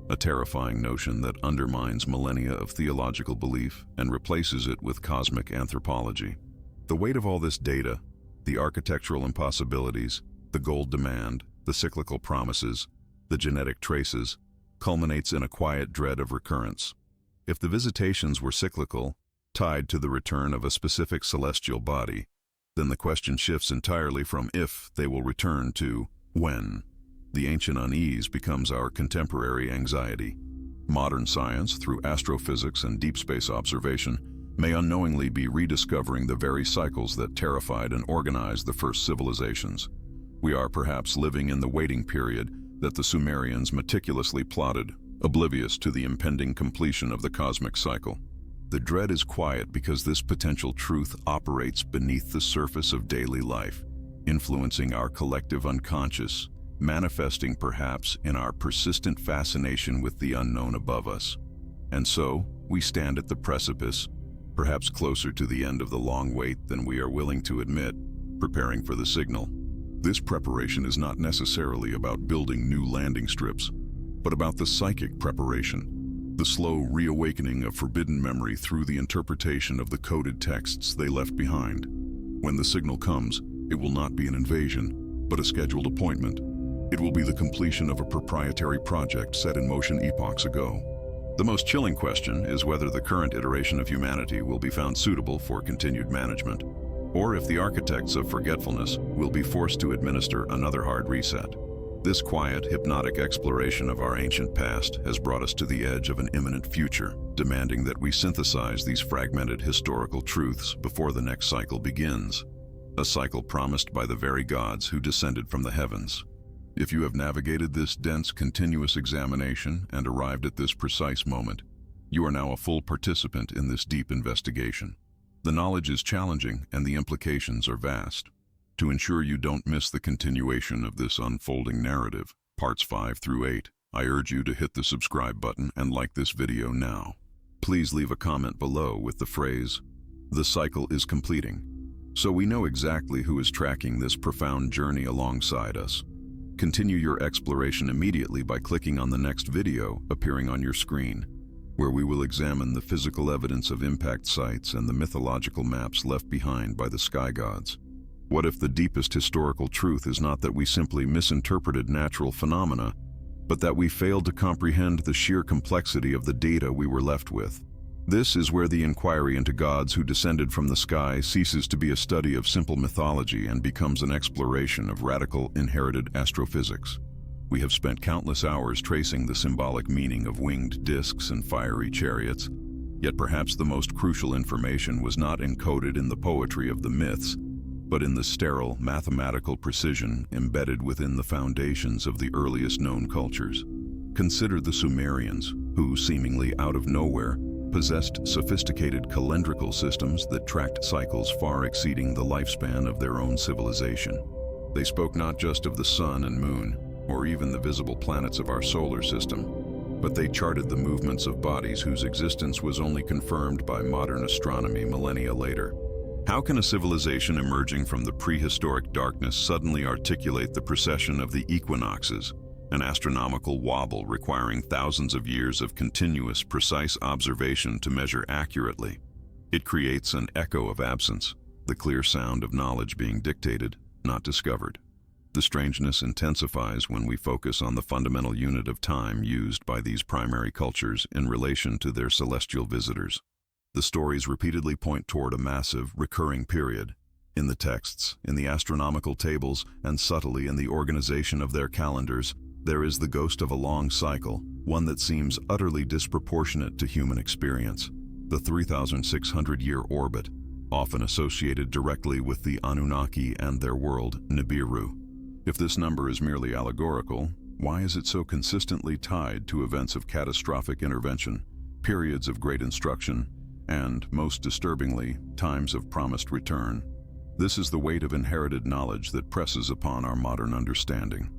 A: A terrifying notion that undermines millennia of theological belief and replaces it with cosmic anthropology. The weight of all this data, the architectural impossibilities, the gold demand, the cyclical promises, the genetic traces, culminates in a quiet dread of recurrence. If the visitations were cyclical, tied to the return of a specific celestial body, then the question shifts entirely from if they will return to when. The ancient unease becomes our contemporary anxiety. Modern science, through astrophysics and deep space observation, may unknowingly be rediscovering the very cycles that terrified and organized the first civilizations. We are perhaps living in the waiting period that the Sumerians meticulously plotted, oblivious to the impending completion of the cosmic cycle. The dread is quiet because this potential truth operates beneath the surface of daily life, influencing our collective unconscious, manifesting perhaps in our persistent fascination with the unknown above us. And so, we stand at the precipice, perhaps closer to the end of the long wait than we are willing to admit, preparing for the signal. This preparation is not necessarily about building new landing strips, but about the psychic preparation, the slow reawakening of forbidden memory through the interpretation of the coded texts they left behind. When the signal comes, it will not be an invasion, but a scheduled appointment. It will be the completion of a proprietary project set in motion epochs ago. The most chilling question is whether the current iteration of humanity will be found suitable for continued management, or if the architects of forgetfulness will be forced to administer another hard reset. This quiet, hypnotic exploration of our ancient past has brought us to the edge of an imminent future, demanding that we synthesize these fragmented historical truths before the next cycle begins, a cycle promised by the very gods who descended from the heavens. If you have navigated this dense, continuous examination and arrived at this precise moment, you are now a full participant in this deep investigation. The knowledge is challenging and the implications are vast. To ensure you don't miss the continuation of this unfolding narrative, parts 5 through 8, I urge you to hit the subscribe button and like this video now. Please leave a comment below with the phrase, "The cycle is completing," so we know exactly who is tracking this profound journey alongside us. Continue your exploration immediately by clicking on the next video appearing on your screen. where we will examine the physical evidence of impact sites and the mythological maps left behind by the sky gods. What if the deepest historical truth is not that we simply misinterpreted natural phenomena, but that we failed to comprehend the sheer complexity of the data we were left with? This is where the inquiry into gods who descended from the sky ceases to be a study of simple mythology and becomes an exploration of radical inherited astrophysics. We have spent countless hours tracing the symbolic meaning of winged discs and fiery chariots, yet perhaps the most crucial information was not encoded in the poetry of the myths, but in the sterile, mathematical precision embedded within the foundations of the earliest known cultures. Consider the Sumerians, who, seemingly out of nowhere, possessed sophisticated calendrical systems that tracked cycles far exceeding the lifespan of their own civilization. They spoke not just of the sun and moon, or even the visible planets of our solar system, but they charted the movements of bodies whose existence was only confirmed by modern astronomy millennia later. How can a civilization emerging from the prehistoric darkness suddenly articulate the precession of the equinoxes, an astronomical wobble requiring thousands of years of continuous, precise observation to measure accurately? It creates an echo of absence, the clear sound of knowledge being dictated, not discovered. The strangeness intensifies when we focus on the fundamental unit of time used by these primary cultures in relation to their celestial visitors. The stories repeatedly point toward a massive, recurring period. In the texts, in the astronomical tables, and subtly in the organization of their calendars, there is the ghost of a long cycle, one that seems utterly disproportionate to human experience. The 3,600-year orbit, often associated directly with the Anunnaki and their world, Nibiru. If this number is merely allegorical, why is it so consistently tied to events of catastrophic intervention, periods of great instruction, and, most disturbingly, times of promised return? This is the weight of inherited knowledge that presses upon our modern understanding.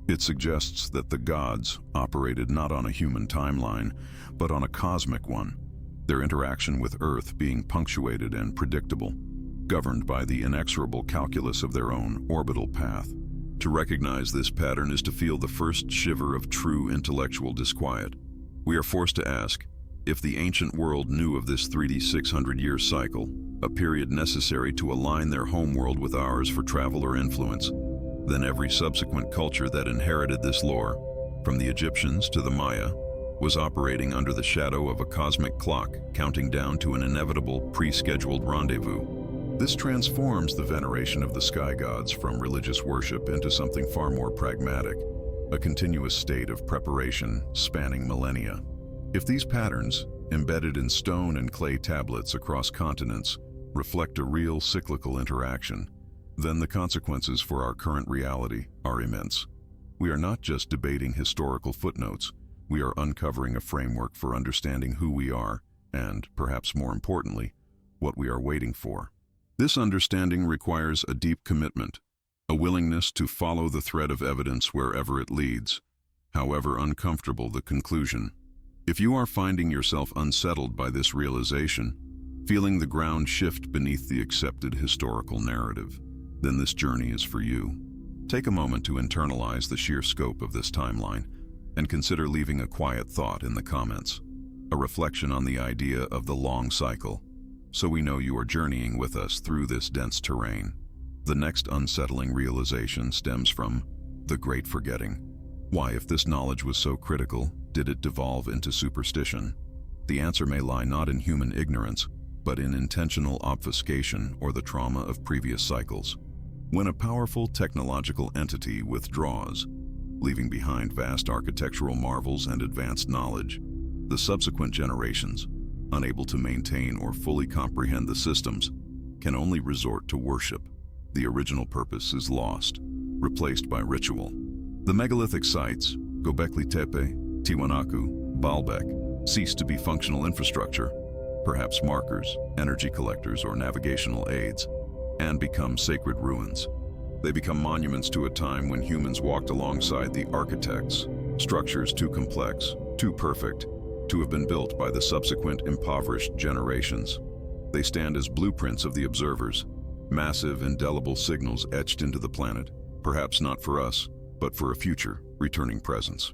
A: It suggests that the gods operated not on a human timeline, but on a cosmic one, their interaction with Earth being punctuated and predictable, governed by the inexorable calculus of their own orbital path. To recognize this pattern is to feel the first shiver of true intellectual disquiet. We are forced to ask, if the ancient world knew of this 3,600-year cycle, a period necessary to align their homeworld with ours for travel or influence, then every subsequent culture that inherited this lore, from the Egyptians to the Maya, was operating under the shadow of a cosmic clock counting down to an inevitable pre-scheduled rendezvous. This transforms the veneration of the sky gods from religious worship into something far more pragmatic, a continuous state of preparation spanning millennia. If these patterns, embedded in stone and clay tablets across continents, reflect a real cyclical interaction, then the consequences for our current reality are immense. We are not just debating historical footnotes, we are uncovering a framework for understanding who we are and, perhaps more importantly, what we are waiting for. This understanding requires a deep commitment, a willingness to follow the thread of evidence wherever it leads, however uncomfortable the conclusion. If you are finding yourself unsettled by this realization, feeling the ground shift beneath the accepted historical narrative, then this journey is for you. Take a moment to internalize the sheer scope of this timeline and consider leaving a quiet thought in the comments, a reflection on the idea of the long cycle, so we know you are journeying with us through this dense terrain. The next unsettling realization stems from the great forgetting. Why, if this knowledge was so critical, did it devolve into superstition? The answer may lie not in human ignorance, but in intentional obfuscation or the trauma of previous cycles. When a powerful technological entity withdraws, leaving behind vast architectural marvels and advanced knowledge, the subsequent generations, unable to maintain or fully comprehend the systems, can only resort to worship. The original purpose is lost, replaced by ritual. The megalithic sites, Göbekli Tepe, Tiwanaku, Baalbek, cease to be functional infrastructure, perhaps markers, energy collectors, or navigational aids, and become sacred ruins. They become monuments to a time when humans walked alongside the architects, structures too complex, too perfect, to have been built by the subsequent impoverished generations. They stand as blueprints of the observers, massive, indelible signals etched into the planet, perhaps not for us, but for a future, returning presence.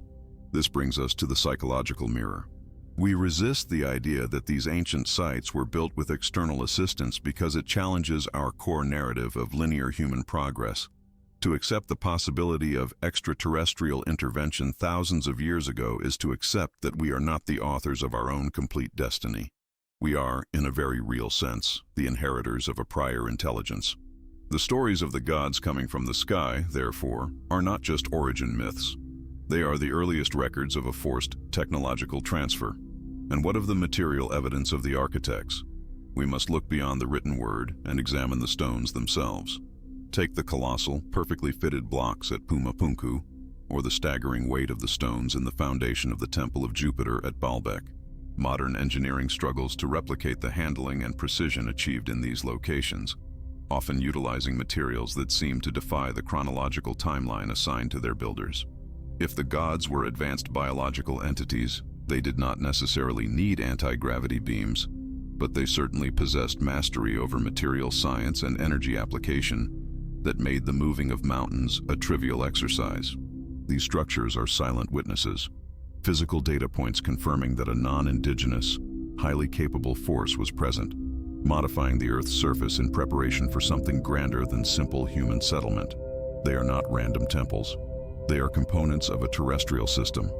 A: This brings us to the psychological mirror. We resist the idea that these ancient sites were built with external assistance because it challenges our core narrative of linear human progress. To accept the possibility of extraterrestrial intervention thousands of years ago is to accept that we are not the authors of our own complete destiny. We are, in a very real sense, the inheritors of a prior intelligence. The stories of the gods coming from the sky, therefore, are not just origin myths. They are the earliest records of a forced technological transfer. And what of the material evidence of the architects? We must look beyond the written word and examine the stones themselves. Take the colossal, perfectly fitted blocks at Pumapunku, or the staggering weight of the stones in the foundation of the Temple of Jupiter at Baalbek. Modern engineering struggles to replicate the handling and precision achieved in these locations, often utilizing materials that seem to defy the chronological timeline assigned to their builders. If the gods were advanced biological entities, they did not necessarily need anti-gravity beams, but they certainly possessed mastery over material science and energy application that made the moving of mountains a trivial exercise. These structures are silent witnesses, physical data points confirming that a non-indigenous, highly capable force was present, modifying the Earth's surface in preparation for something grander than simple human settlement. They are not random temples. They are components of a terrestrial system.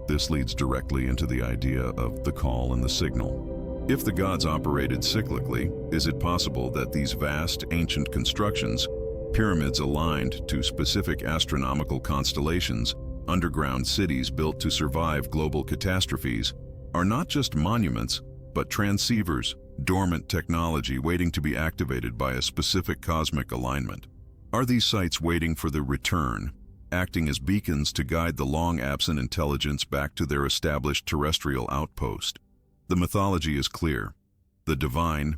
A: This leads directly into the idea of the call and the signal. If the gods operated cyclically, is it possible that these vast, ancient constructions, pyramids aligned to specific astronomical constellations, underground cities built to survive global catastrophes, are not just monuments, but transceivers, dormant technology waiting to be activated by a specific cosmic alignment? Are these sites waiting for the return, acting as beacons to guide the long-absent intelligence back to their established terrestrial outpost? The mythology is clear. The divine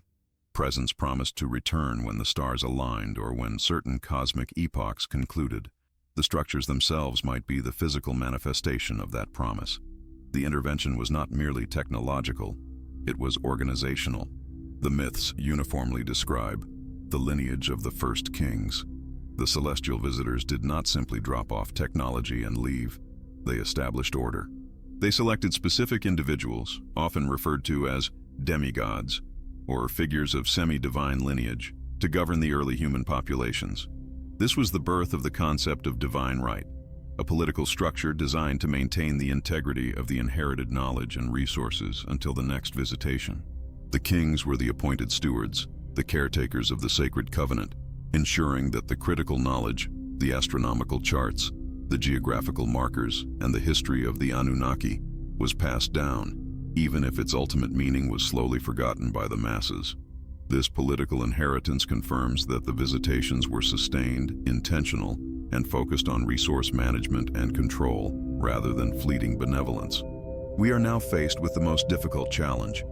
A: presence promised to return when the stars aligned or when certain cosmic epochs concluded. The structures themselves might be the physical manifestation of that promise. The intervention was not merely technological, it was organizational. The myths uniformly describe the lineage of the first kings. The celestial visitors did not simply drop off technology and leave. They established order. They selected specific individuals, often referred to as demigods, or figures of semi-divine lineage, to govern the early human populations. This was the birth of the concept of divine right, a political structure designed to maintain the integrity of the inherited knowledge and resources until the next visitation. The kings were the appointed stewards, the caretakers of the sacred covenant, ensuring that the critical knowledge, the astronomical charts, the geographical markers, and the history of the Anunnaki was passed down, even if its ultimate meaning was slowly forgotten by the masses. This political inheritance confirms that the visitations were sustained, intentional, and focused on resource management and control, rather than fleeting benevolence. We are now faced with the most difficult challenge: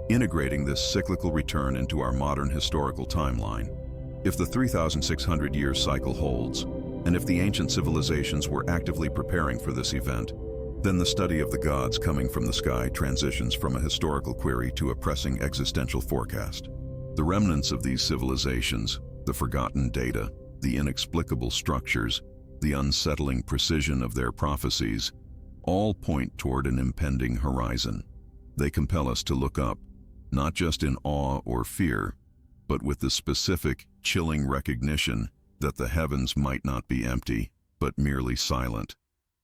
A: integrating this cyclical return into our modern historical timeline. If the 3,600-year cycle holds, and if the ancient civilizations were actively preparing for this event, then the study of the gods coming from the sky transitions from a historical query to a pressing existential forecast. The remnants of these civilizations, the forgotten data, the inexplicable structures, the unsettling precision of their prophecies, all point toward an impending horizon. They compel us to look up, not just in awe or fear, but with the specific, chilling recognition that the heavens might not be empty, but merely silent,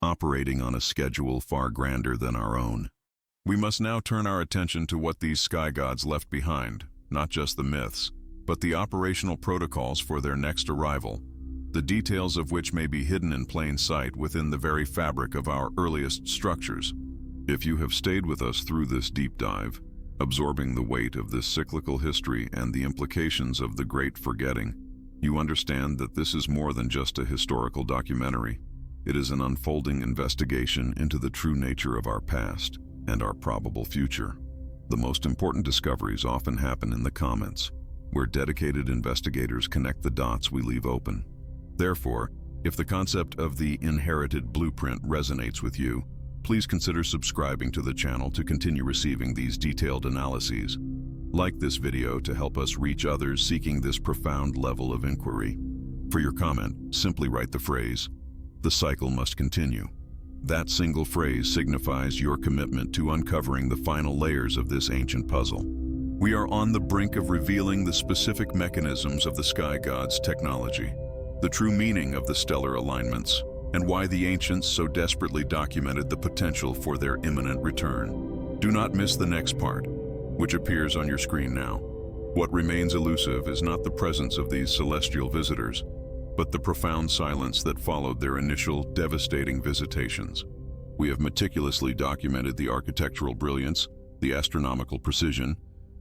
A: operating on a schedule far grander than our own. We must now turn our attention to what these sky gods left behind, not just the myths, but the operational protocols for their next arrival, the details of which may be hidden in plain sight within the very fabric of our earliest structures. If you have stayed with us through this deep dive, absorbing the weight of this cyclical history and the implications of the Great Forgetting, you understand that this is more than just a historical documentary. It is an unfolding investigation into the true nature of our past and our probable future. The most important discoveries often happen in the comments, where dedicated investigators connect the dots we leave open. Therefore, if the concept of the inherited blueprint resonates with you, please consider subscribing to the channel to continue receiving these detailed analyses. Like this video to help us reach others seeking this profound level of inquiry. For your comment, simply write the phrase, "The cycle must continue." That single phrase signifies your commitment to uncovering the final layers of this ancient puzzle. We are on the brink of revealing the specific mechanisms of the sky gods' technology, the true meaning of the stellar alignments, and why the ancients so desperately documented the potential for their imminent return. Do not miss the next part, which appears on your screen now. What remains elusive is not the presence of these celestial visitors, but the profound silence that followed their initial devastating visitations. We have meticulously documented the architectural brilliance, the astronomical precision,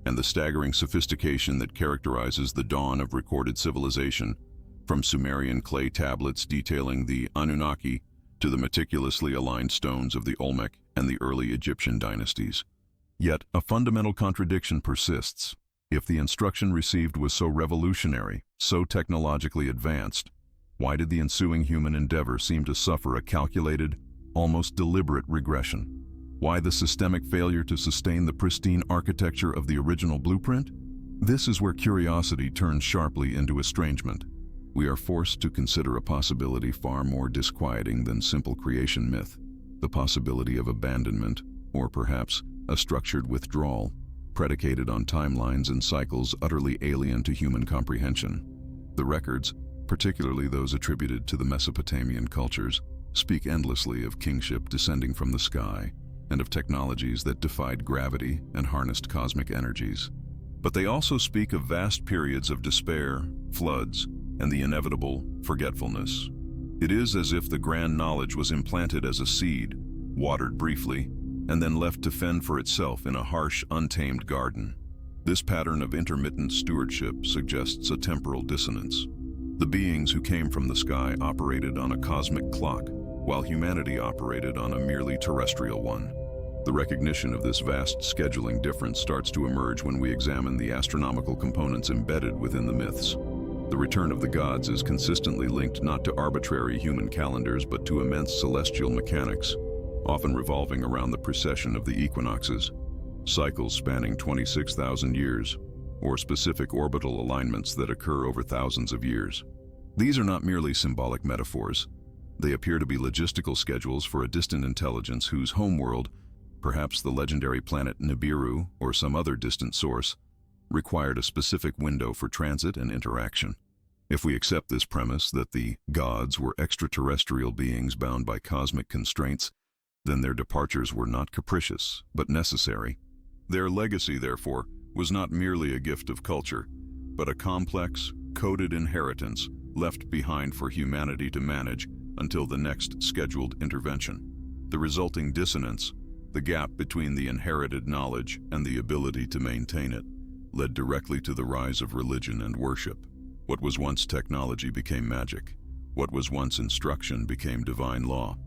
A: and the staggering sophistication that characterizes the dawn of recorded civilization, from Sumerian clay tablets detailing the Anunnaki to the meticulously aligned stones of the Olmec and the early Egyptian dynasties. Yet, a fundamental contradiction persists. If the instruction received was so revolutionary, so technologically advanced, why did the ensuing human endeavor seem to suffer a calculated, almost deliberate regression? Why the systemic failure to sustain the pristine architecture of the original blueprint? This is where curiosity turns sharply into estrangement. We are forced to consider a possibility far more disquieting than simple creation myth, the possibility of abandonment, or perhaps a structured withdrawal, predicated on timelines and cycles utterly alien to human comprehension. The records, particularly those attributed to the Mesopotamian cultures, speak endlessly of kingship descending from the sky and of technologies that defied gravity and harnessed cosmic energies. But they also speak of vast periods of despair, floods, and the inevitable forgetfulness. It is as if the grand knowledge was implanted as a seed, watered briefly, and then left to fend for itself in a harsh, untamed garden. This pattern of intermittent stewardship suggests a temporal dissonance. The beings who came from the sky operated on a cosmic clock, while humanity operated on a merely terrestrial one. The recognition of this vast scheduling difference starts to emerge when we examine the astronomical components embedded within the myths. The return of the gods is consistently linked not to arbitrary human calendars but to immense celestial mechanics, often revolving around the precession of the equinoxes, cycles spanning 26,000 years, or specific orbital alignments that occur over thousands of years. These are not merely symbolic metaphors. They appear to be logistical schedules for a distant intelligence whose homeworld, perhaps the legendary planet Nibiru or some other distant source, required a specific window for transit and interaction. If we accept this premise that the gods were extraterrestrial beings bound by cosmic constraints, then their departures were not capricious, but necessary. Their legacy, therefore, was not merely a gift of culture, but a complex, coded inheritance left behind for humanity to manage until the next scheduled intervention. The resulting dissonance, the gap between the inherited knowledge and the ability to maintain it, led directly to the rise of religion and worship. What was once technology became magic. What was once instruction became divine law.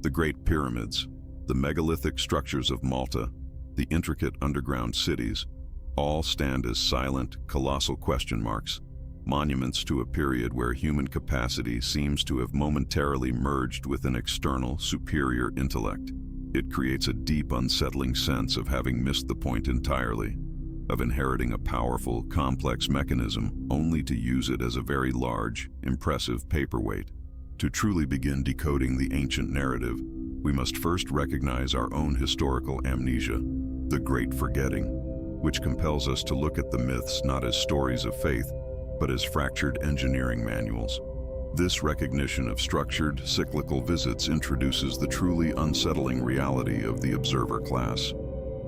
A: The Great Pyramids, the megalithic structures of Malta, the intricate underground cities, all stand as silent, colossal question marks, monuments to a period where human capacity seems to have momentarily merged with an external, superior intellect. It creates a deep, unsettling sense of having missed the point entirely, of inheriting a powerful, complex mechanism only to use it as a very large, impressive paperweight. To truly begin decoding the ancient narrative, we must first recognize our own historical amnesia, the Great Forgetting, which compels us to look at the myths not as stories of faith, but as fractured engineering manuals. This recognition of structured, cyclical visits introduces the truly unsettling reality of the observer class.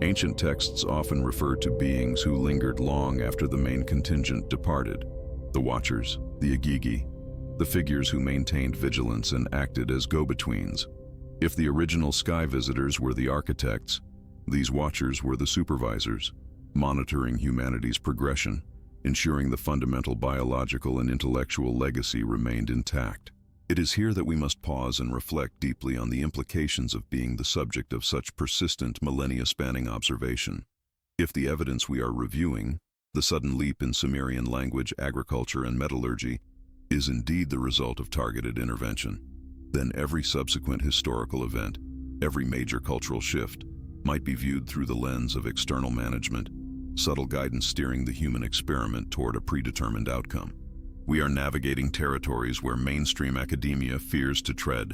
A: Ancient texts often refer to beings who lingered long after the main contingent departed: the Watchers, the Agigi, the figures who maintained vigilance and acted as go-betweens. If the original sky visitors were the architects, these Watchers were the supervisors, monitoring humanity's progression, ensuring the fundamental biological and intellectual legacy remained intact. It is here that we must pause and reflect deeply on the implications of being the subject of such persistent, millennia-spanning observation. If the evidence we are reviewing, the sudden leap in Sumerian language, agriculture, and metallurgy, is indeed the result of targeted intervention, then every subsequent historical event, every major cultural shift, might be viewed through the lens of external management, subtle guidance steering the human experiment toward a predetermined outcome. We are navigating territories where mainstream academia fears to tread,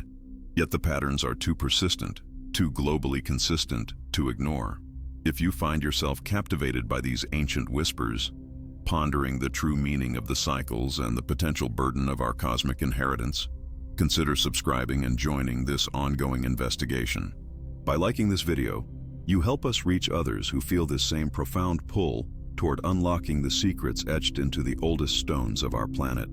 A: Yet the patterns are too persistent, too globally consistent to ignore. If you find yourself captivated by these ancient whispers, pondering the true meaning of the cycles and the potential burden of our cosmic inheritance, consider subscribing and joining this ongoing investigation. By liking this video, you help us reach others who feel this same profound pull toward unlocking the secrets etched into the oldest stones of our planet.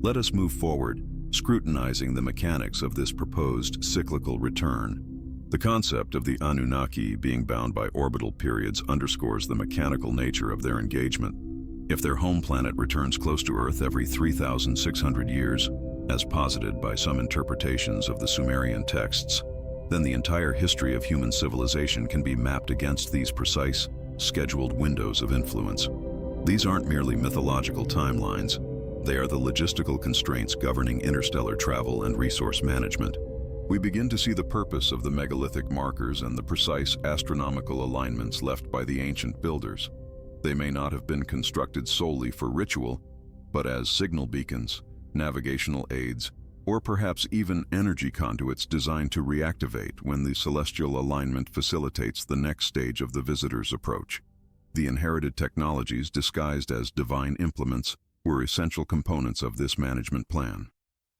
A: Let us move forward, scrutinizing the mechanics of this proposed cyclical return. The concept of the Anunnaki being bound by orbital periods underscores the mechanical nature of their engagement. If their home planet returns close to Earth every 3,600 years, as posited by some interpretations of the Sumerian texts, then the entire history of human civilization can be mapped against these precise, scheduled windows of influence. These aren't merely mythological timelines. They are the logistical constraints governing interstellar travel and resource management. We begin to see the purpose of the megalithic markers and the precise astronomical alignments left by the ancient builders. They may not have been constructed solely for ritual, but as signal beacons, navigational aids, or perhaps even energy conduits designed to reactivate when the celestial alignment facilitates the next stage of the visitor's approach. The inherited technologies disguised as divine implements were essential components of this management plan.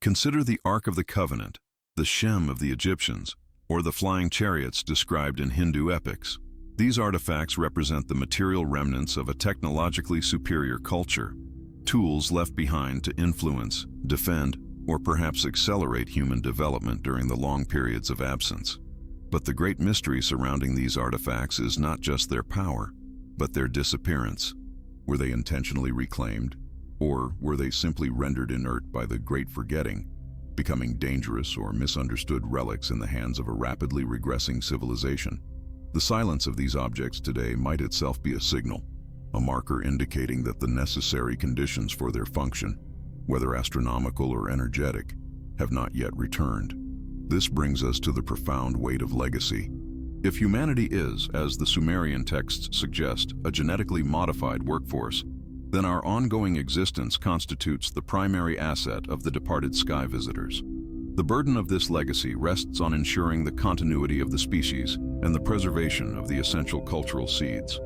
A: Consider the Ark of the Covenant, the Shem of the Egyptians, or the flying chariots described in Hindu epics. These artifacts represent the material remnants of a technologically superior culture, tools left behind to influence, defend, or perhaps accelerate human development during the long periods of absence. But the great mystery surrounding these artifacts is not just their power, but their disappearance. Were they intentionally reclaimed, or were they simply rendered inert by the Great Forgetting, becoming dangerous or misunderstood relics in the hands of a rapidly regressing civilization? The silence of these objects today might itself be a signal, a marker indicating that the necessary conditions for their function, whether astronomical or energetic, have not yet returned. This brings us to the profound weight of legacy. If humanity is, as the Sumerian texts suggest, a genetically modified workforce, then our ongoing existence constitutes the primary asset of the departed sky visitors. The burden of this legacy rests on ensuring the continuity of the species and the preservation of the essential cultural seeds.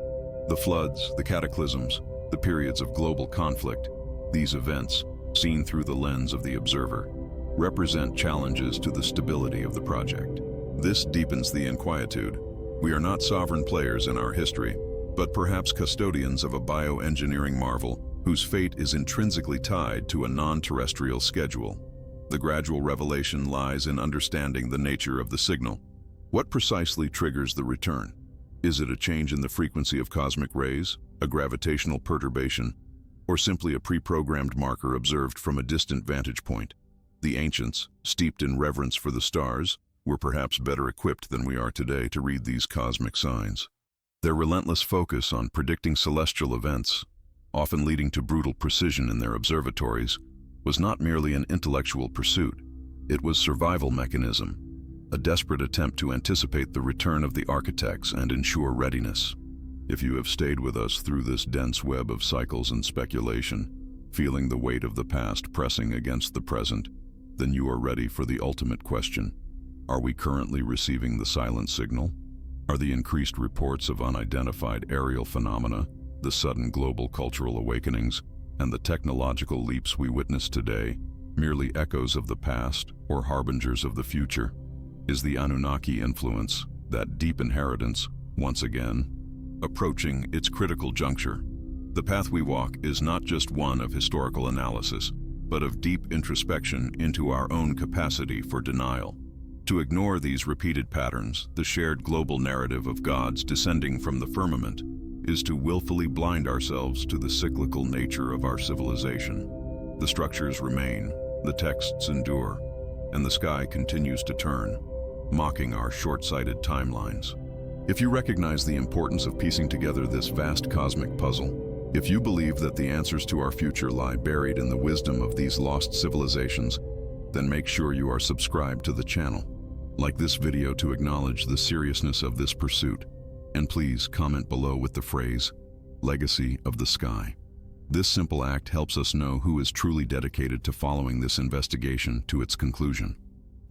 A: The floods, the cataclysms, the periods of global conflict, these events, seen through the lens of the observer, represent challenges to the stability of the project. This deepens the inquietude. We are not sovereign players in our history, but perhaps custodians of a bioengineering marvel whose fate is intrinsically tied to a non-terrestrial schedule. The gradual revelation lies in understanding the nature of the signal. What precisely triggers the return? Is it a change in the frequency of cosmic rays, a gravitational perturbation, or simply a pre-programmed marker observed from a distant vantage point? The ancients, steeped in reverence for the stars, were perhaps better equipped than we are today to read these cosmic signs. Their relentless focus on predicting celestial events, often leading to brutal precision in their observatories, was not merely an intellectual pursuit. It was survival mechanism, a desperate attempt to anticipate the return of the architects and ensure readiness. If you have stayed with us through this dense web of cycles and speculation, feeling the weight of the past pressing against the present, then you are ready for the ultimate question. Are we currently receiving the silent signal? Are the increased reports of unidentified aerial phenomena, the sudden global cultural awakenings, and the technological leaps we witness today merely echoes of the past or harbingers of the future? Is the Anunnaki influence, that deep inheritance, once again approaching its critical juncture? The path we walk is not just one of historical analysis, but of deep introspection into our own capacity for denial. To ignore these repeated patterns, the shared global narrative of gods descending from the firmament, is to willfully blind ourselves to the cyclical nature of our civilization. The structures remain, the texts endure, and the sky continues to turn, mocking our short-sighted timelines. If you recognize the importance of piecing together this vast cosmic puzzle, if you believe that the answers to our future lie buried in the wisdom of these lost civilizations, then make sure you are subscribed to the channel. Like this video to acknowledge the seriousness of this pursuit, and please comment below with the phrase, "Legacy of the Sky." This simple act helps us know who is truly dedicated to following this investigation to its conclusion.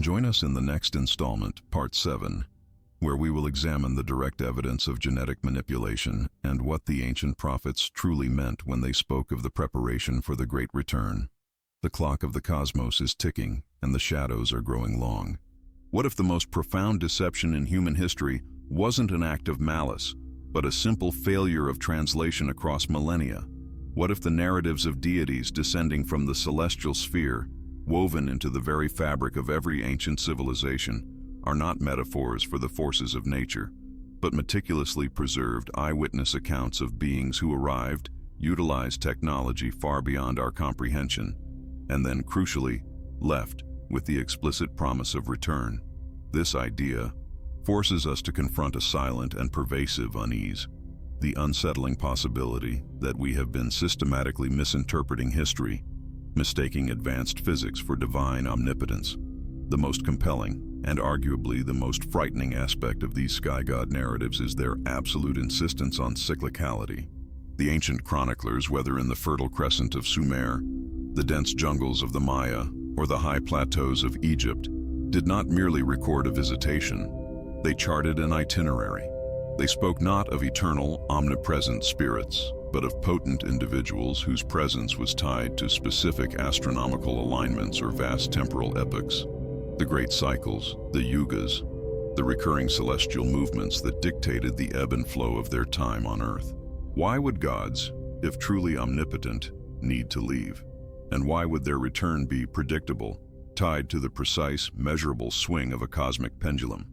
A: Join us in the next installment, Part 7, where we will examine the direct evidence of genetic manipulation and what the ancient prophets truly meant when they spoke of the preparation for the Great Return. The clock of the cosmos is ticking, and the shadows are growing long. What if the most profound deception in human history wasn't an act of malice, but a simple failure of translation across millennia? What if the narratives of deities descending from the celestial sphere, woven into the very fabric of every ancient civilization, are not metaphors for the forces of nature, but meticulously preserved eyewitness accounts of beings who arrived, utilized technology far beyond our comprehension, and then, crucially, left with the explicit promise of return? This idea forces us to confront a silent and pervasive unease, the unsettling possibility that we have been systematically misinterpreting history, mistaking advanced physics for divine omnipotence. The most compelling, and arguably the most frightening aspect of these sky god narratives is their absolute insistence on cyclicality. The ancient chroniclers, whether in the Fertile Crescent of Sumer, the dense jungles of the Maya, or the high plateaus of Egypt, did not merely record a visitation. They charted an itinerary. They spoke not of eternal, omnipresent spirits, but of potent individuals whose presence was tied to specific astronomical alignments or vast temporal epochs. The great cycles, the yugas, the recurring celestial movements that dictated the ebb and flow of their time on Earth. Why would gods, if truly omnipotent, need to leave? And why would their return be predictable, tied to the precise, measurable swing of a cosmic pendulum?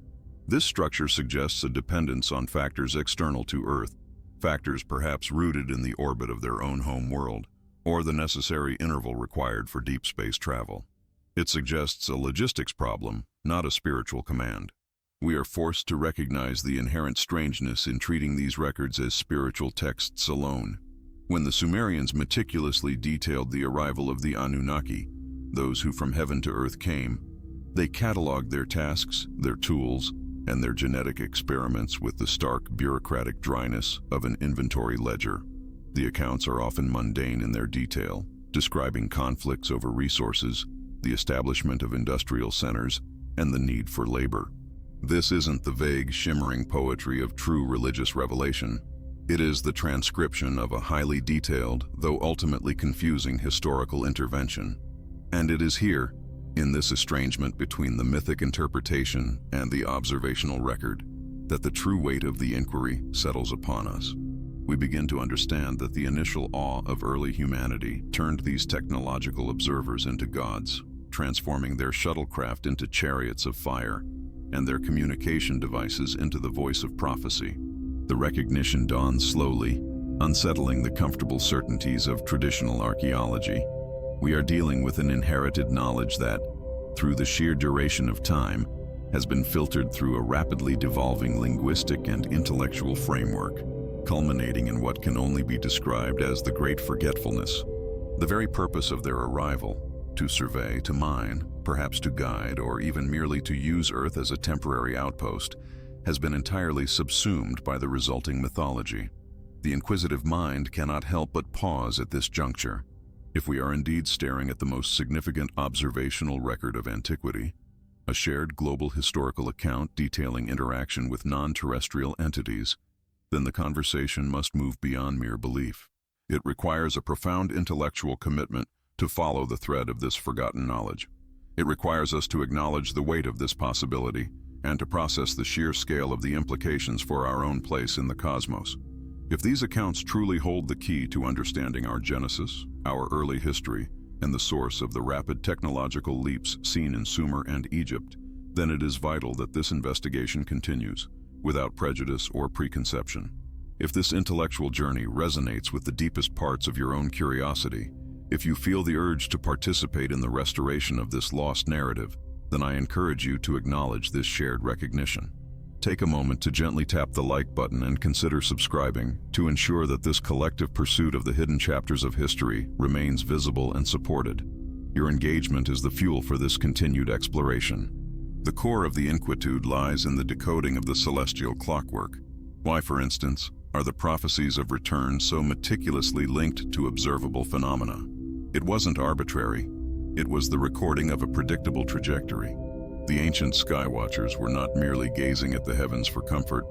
A: This structure suggests a dependence on factors external to Earth, factors perhaps rooted in the orbit of their own home world, or the necessary interval required for deep space travel. It suggests a logistics problem, not a spiritual command. We are forced to recognize the inherent strangeness in treating these records as spiritual texts alone. When the Sumerians meticulously detailed the arrival of the Anunnaki, those who from heaven to earth came, they cataloged their tasks, their tools, and their genetic experiments with the stark bureaucratic dryness of an inventory ledger. The accounts are often mundane in their detail, describing conflicts over resources, the establishment of industrial centers, and the need for labor. This isn't the vague, shimmering poetry of true religious revelation. It is the transcription of a highly detailed, though ultimately confusing historical intervention. And it is here, in this estrangement between the mythic interpretation and the observational record, that the true weight of the inquiry settles upon us. We begin to understand that the initial awe of early humanity turned these technological observers into gods, transforming their shuttlecraft into chariots of fire, and their communication devices into the voice of prophecy. The recognition dawns slowly, unsettling the comfortable certainties of traditional archaeology. We are dealing with an inherited knowledge that, through the sheer duration of time, has been filtered through a rapidly devolving linguistic and intellectual framework, culminating in what can only be described as the Great Forgetfulness. The very purpose of their arrival, to survey, to mine, perhaps to guide, or even merely to use Earth as a temporary outpost, has been entirely subsumed by the resulting mythology. The inquisitive mind cannot help but pause at this juncture. If we are indeed staring at the most significant observational record of antiquity, a shared global historical account detailing interaction with non-terrestrial entities, then the conversation must move beyond mere belief. It requires a profound intellectual commitment to follow the thread of this forgotten knowledge. It requires us to acknowledge the weight of this possibility and to process the sheer scale of the implications for our own place in the cosmos. If these accounts truly hold the key to understanding our genesis, our early history, and the source of the rapid technological leaps seen in Sumer and Egypt, then it is vital that this investigation continues, without prejudice or preconception. If this intellectual journey resonates with the deepest parts of your own curiosity, if you feel the urge to participate in the restoration of this lost narrative, then I encourage you to acknowledge this shared recognition. Take a moment to gently tap the like button and consider subscribing to ensure that this collective pursuit of the hidden chapters of history remains visible and supported. Your engagement is the fuel for this continued exploration. The core of the inquietude lies in the decoding of the celestial clockwork. Why, for instance, are the prophecies of return so meticulously linked to observable phenomena? It wasn't arbitrary. It was the recording of a predictable trajectory. The ancient skywatchers were not merely gazing at the heavens for comfort,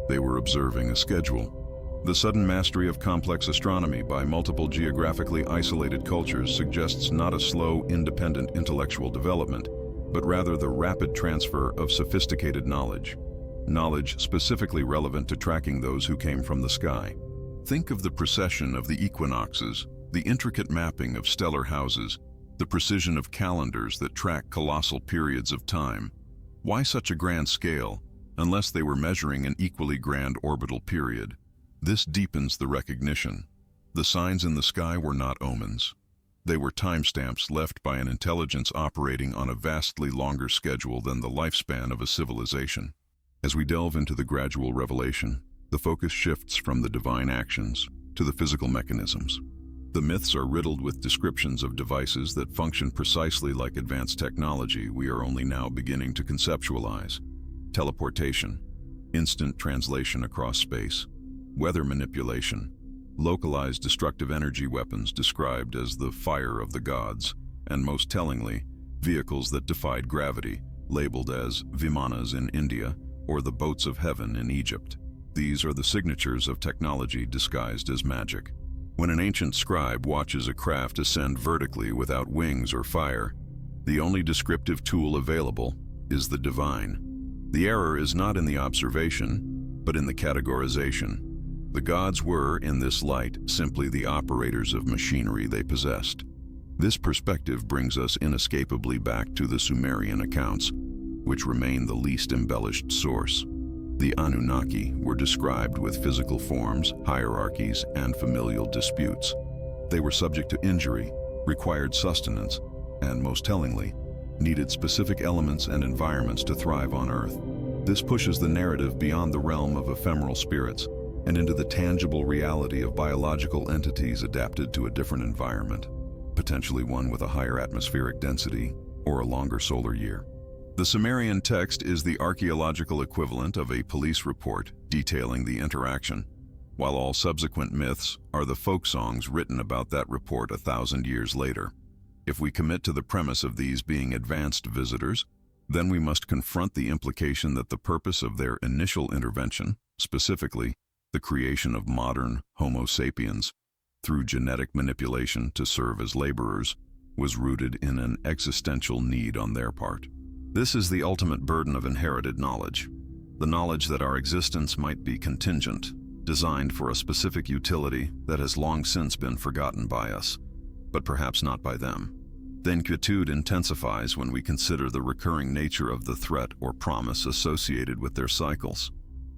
A: they were observing a schedule. The sudden mastery of complex astronomy by multiple geographically isolated cultures suggests not a slow, independent intellectual development, but rather the rapid transfer of sophisticated knowledge. Knowledge specifically relevant to tracking those who came from the sky. Think of the precession of the equinoxes, the intricate mapping of stellar houses, the precision of calendars that track colossal periods of time. Why such a grand scale, unless they were measuring an equally grand orbital period? This deepens the recognition. The signs in the sky were not omens. They were timestamps left by an intelligence operating on a vastly longer schedule than the lifespan of a civilization. As we delve into the gradual revelation, the focus shifts from the divine actions to the physical mechanisms. The myths are riddled with descriptions of devices that function precisely like advanced technology we are only now beginning to conceptualize. Teleportation, instant translation across space, weather manipulation, localized destructive energy weapons described as the fire of the gods, and most tellingly, vehicles that defied gravity, labeled as Vimanas in India or the boats of heaven in Egypt. These are the signatures of technology disguised as magic. When an ancient scribe watches a craft ascend vertically without wings or fire, the only descriptive tool available is the divine. The error is not in the observation, but in the categorization. The gods were, in this light, simply the operators of machinery they possessed. This perspective brings us inescapably back to the Sumerian accounts, which remain the least embellished source. The Anunnaki were described with physical forms, hierarchies, and familial disputes. They were subject to injury, required sustenance, and, most tellingly, needed specific elements and environments to thrive on Earth. This pushes the narrative beyond the realm of ephemeral spirits and into the tangible reality of biological entities adapted to a different environment, potentially one with a higher atmospheric density or a longer solar year. The Sumerian text is the archaeological equivalent of a police report detailing the interaction, while all subsequent myths are the folk songs written about that report 1,000 years later. If we commit to the premise of these being advanced visitors, then we must confront the implication that the purpose of their initial intervention, specifically the creation of modern Homo sapiens through genetic manipulation to serve as laborers, was rooted in an existential need on their part. This is the ultimate burden of inherited knowledge, the knowledge that our existence might be contingent, designed for a specific utility that has long since been forgotten by us, but perhaps not by them. The inquietude intensifies when we consider the recurring nature of the threat or promise associated with their cycles.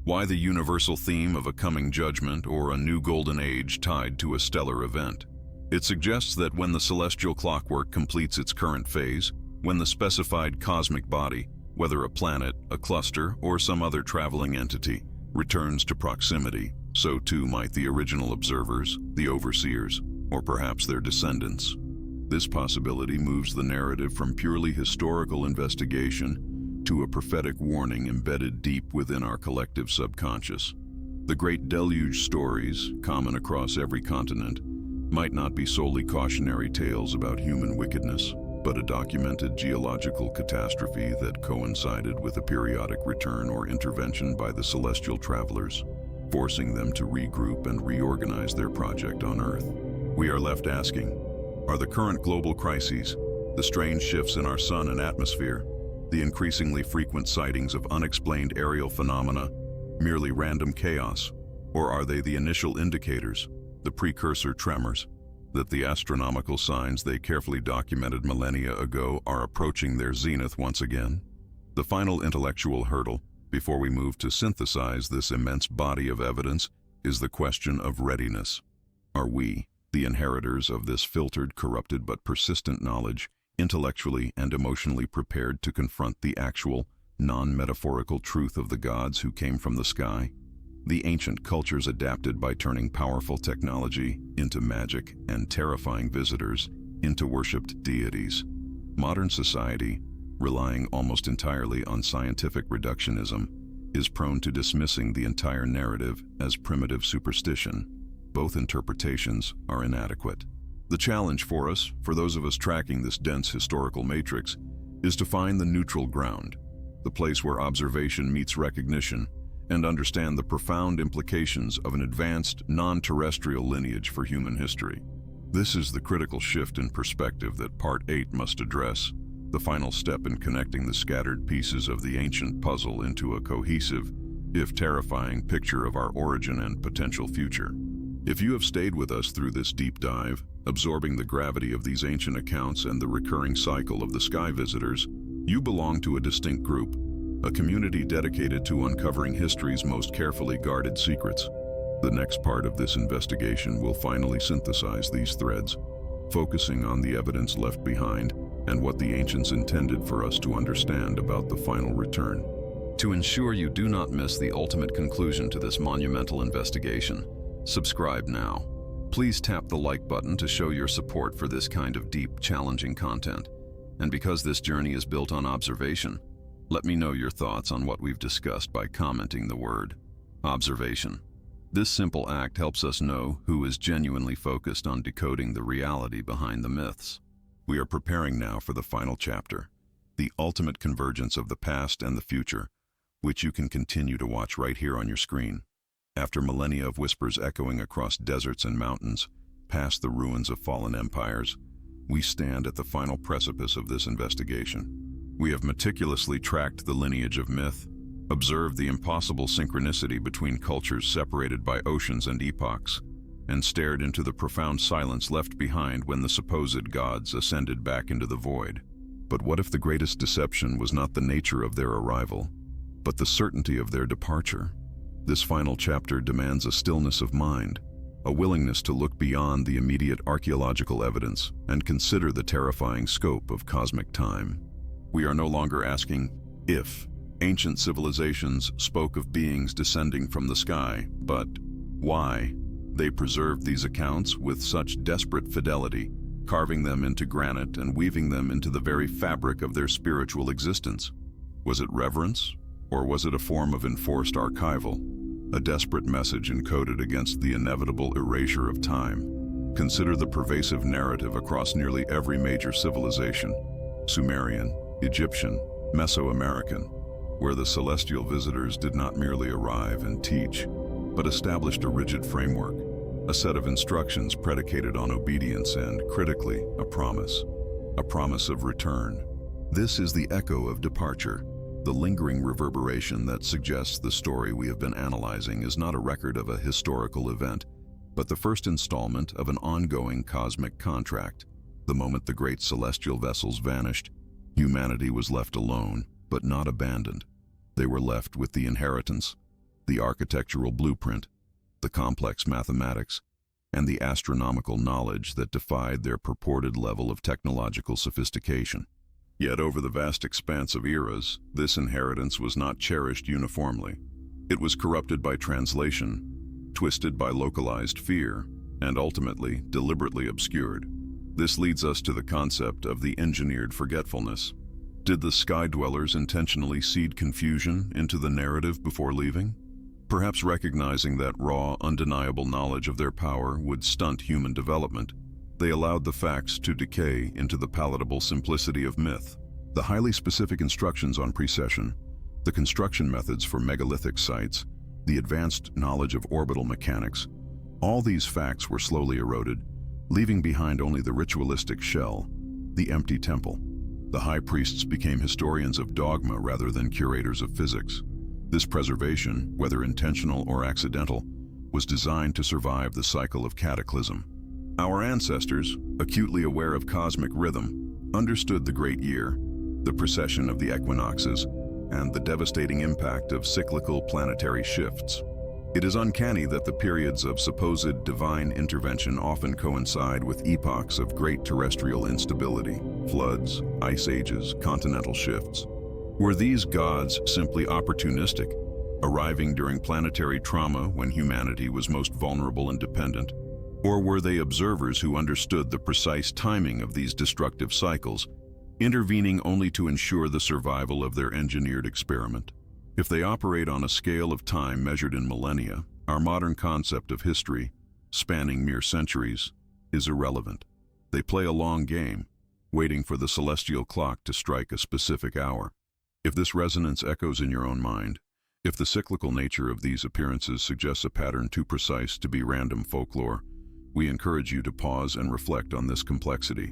A: Why the universal theme of a coming judgment or a new golden age tied to a stellar event? It suggests that when the celestial clockwork completes its current phase, when the specified cosmic body, whether a planet, a cluster, or some other traveling entity, returns to proximity, so too might the original observers, the overseers, or perhaps their descendants. This possibility moves the narrative from purely historical investigation to a prophetic warning embedded deep within our collective subconscious. The Great Deluge stories, common across every continent, might not be solely cautionary tales about human wickedness, but a documented geological catastrophe that coincided with a periodic return or intervention by the celestial travelers, forcing them to regroup and reorganize their project on Earth. We are left asking, are the current global crises, the strange shifts in our sun and atmosphere, the increasingly frequent sightings of unexplained aerial phenomena, merely random chaos, or are they the initial indicators, the precursor tremors, that the astronomical signs they carefully documented millennia ago are approaching their zenith once again? The final intellectual hurdle, before we move to synthesize this immense body of evidence, is the question of readiness. Are we, the inheritors of this filtered, corrupted but persistent knowledge, intellectually and emotionally prepared to confront the actual, non-metaphorical truth of the gods who came from the sky? The ancient cultures adapted by turning powerful technology into magic and terrifying visitors into worshipped deities. Modern society, relying almost entirely on scientific reductionism, is prone to dismissing the entire narrative as primitive superstition. Both interpretations are inadequate. The challenge for us, for those of us tracking this dense historical matrix, is to find the neutral ground, the place where observation meets recognition, and understand the profound implications of an advanced, non-terrestrial lineage for human history. This is the critical shift in perspective that Part 8 must address, the final step in connecting the scattered pieces of the ancient puzzle into a cohesive, if terrifying, picture of our origin and potential future. If you have stayed with us through this deep dive, absorbing the gravity of these ancient accounts and the recurring cycle of the sky visitors, you belong to a distinct group, a community dedicated to uncovering history's most carefully guarded secrets. The next part of this investigation will finally synthesize these threads, focusing on the evidence left behind and what the ancients intended for us to understand about the final return. To ensure you do not miss the ultimate conclusion to this monumental investigation, subscribe now. Please tap the like button to show your support for this kind of deep, challenging content. And because this journey is built on observation, let me know your thoughts on what we've discussed by commenting the word observation. This simple act helps us know who is genuinely focused on decoding the reality behind the myths. We are preparing now for the final chapter, the ultimate convergence of the past and the future, which you can continue to watch right here on your screen. After millennia of whispers echoing across deserts and mountains, past the ruins of fallen empires, we stand at the final precipice of this investigation. We have meticulously tracked the lineage of myth, observed the impossible synchronicity between cultures separated by oceans and epochs, and stared into the profound silence left behind when the supposed gods ascended back into the void. But what if the greatest deception was not the nature of their arrival, but the certainty of their departure? This final chapter demands a stillness of mind, a willingness to look beyond the immediate archaeological evidence and consider the terrifying scope of cosmic time. We are no longer asking if ancient civilizations spoke of beings descending from the sky, but why they preserved these accounts with such desperate fidelity, carving them into granite and weaving them into the very fabric of their spiritual existence. Was it reverence, or was it a form of enforced archival, a desperate message encoded against the inevitable erasure of time? Consider the pervasive narrative across nearly every major civilization: Sumerian, Egyptian, Mesoamerican, where the celestial visitors did not merely arrive and teach, but established a rigid framework, a set of instructions predicated on obedience and, critically, a promise of return. This is the echo of departure, the lingering reverberation that suggests the story we have been analyzing is not a record of a historical event, but the first installment of an ongoing cosmic contract. The moment the great celestial vessels vanished, humanity was left alone, but not abandoned. They were left with the inheritance, the architectural blueprint, the complex mathematics, and the astronomical knowledge that defied their purported level of technological sophistication. Yet over the vast expanse of eras, this inheritance was not cherished uniformly. It was corrupted by translation, twisted by localized fear, and ultimately deliberately obscured. This leads us to the concept of the engineered forgetfulness. Did the sky dwellers intentionally seed confusion into the narrative before leaving? Perhaps recognizing that raw, undeniable knowledge of their power would stunt human development, they allowed the facts to decay into the palatable simplicity of myth. The highly specific instructions on precession, the construction methods for megalithic sites, the advanced knowledge of orbital mechanics, all these facts were slowly eroded, leaving behind only the ritualistic shell, the empty temple. The high priests became historians of dogma rather than curators of physics. This preservation, whether intentional or accidental, was designed to survive the cycle of cataclysm. Our ancestors, acutely aware of cosmic rhythm, understood the great year, the precession of the equinoxes, and the devastating impact of cyclical planetary shifts. It is uncanny that the periods of supposed divine intervention often coincide with epochs of great terrestrial instability, floods, ice ages, continental shifts. Were these gods simply opportunistic, arriving during planetary trauma when humanity was most vulnerable and dependent? Or were they observers who understood the precise timing of these destructive cycles, intervening only to ensure the survival of their engineered experiment? If they operate on a scale of time measured in millennia, our modern concept of history, spanning mere centuries, is irrelevant. They play a long game, waiting for the celestial clock to strike a specific hour. If this resonance echoes in your own mind, if the cyclical nature of these appearances suggests a pattern too precise to be random folklore, we encourage you to pause and reflect on this complexity.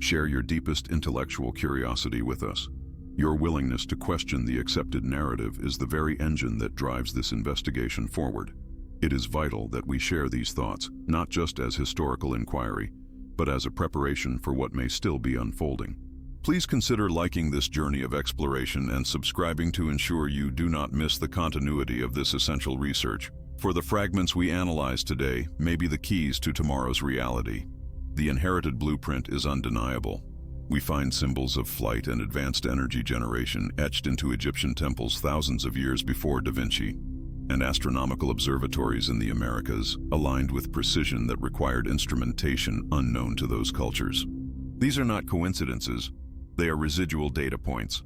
A: Share your deepest intellectual curiosity with us. Your willingness to question the accepted narrative is the very engine that drives this investigation forward. It is vital that we share these thoughts, not just as historical inquiry, but as a preparation for what may still be unfolding. Please consider liking this journey of exploration and subscribing to ensure you do not miss the continuity of this essential research. For the fragments we analyze today may be the keys to tomorrow's reality. The inherited blueprint is undeniable. We find symbols of flight and advanced energy generation etched into Egyptian temples thousands of years before Da Vinci, and astronomical observatories in the Americas aligned with precision that required instrumentation unknown to those cultures. These are not coincidences. They are residual data points.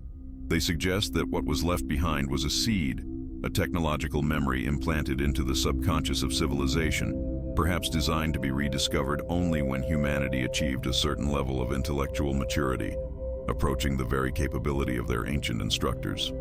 A: They suggest that what was left behind was a seed, a technological memory implanted into the subconscious of civilization, perhaps designed to be rediscovered only when humanity achieved a certain level of intellectual maturity, approaching the very capability of their ancient instructors.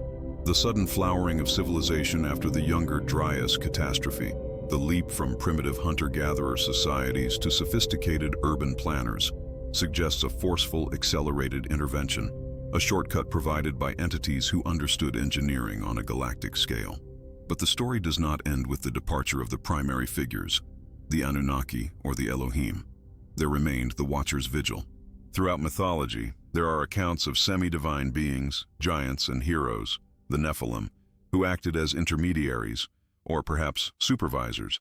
A: The sudden flowering of civilization after the Younger Dryas catastrophe, the leap from primitive hunter-gatherer societies to sophisticated urban planners, suggests a forceful, accelerated intervention, a shortcut provided by entities who understood engineering on a galactic scale. But the story does not end with the departure of the primary figures, the Anunnaki or the Elohim. There remained the Watcher's Vigil. Throughout mythology, there are accounts of semi-divine beings, giants and heroes, the Nephilim, who acted as intermediaries, or perhaps supervisors.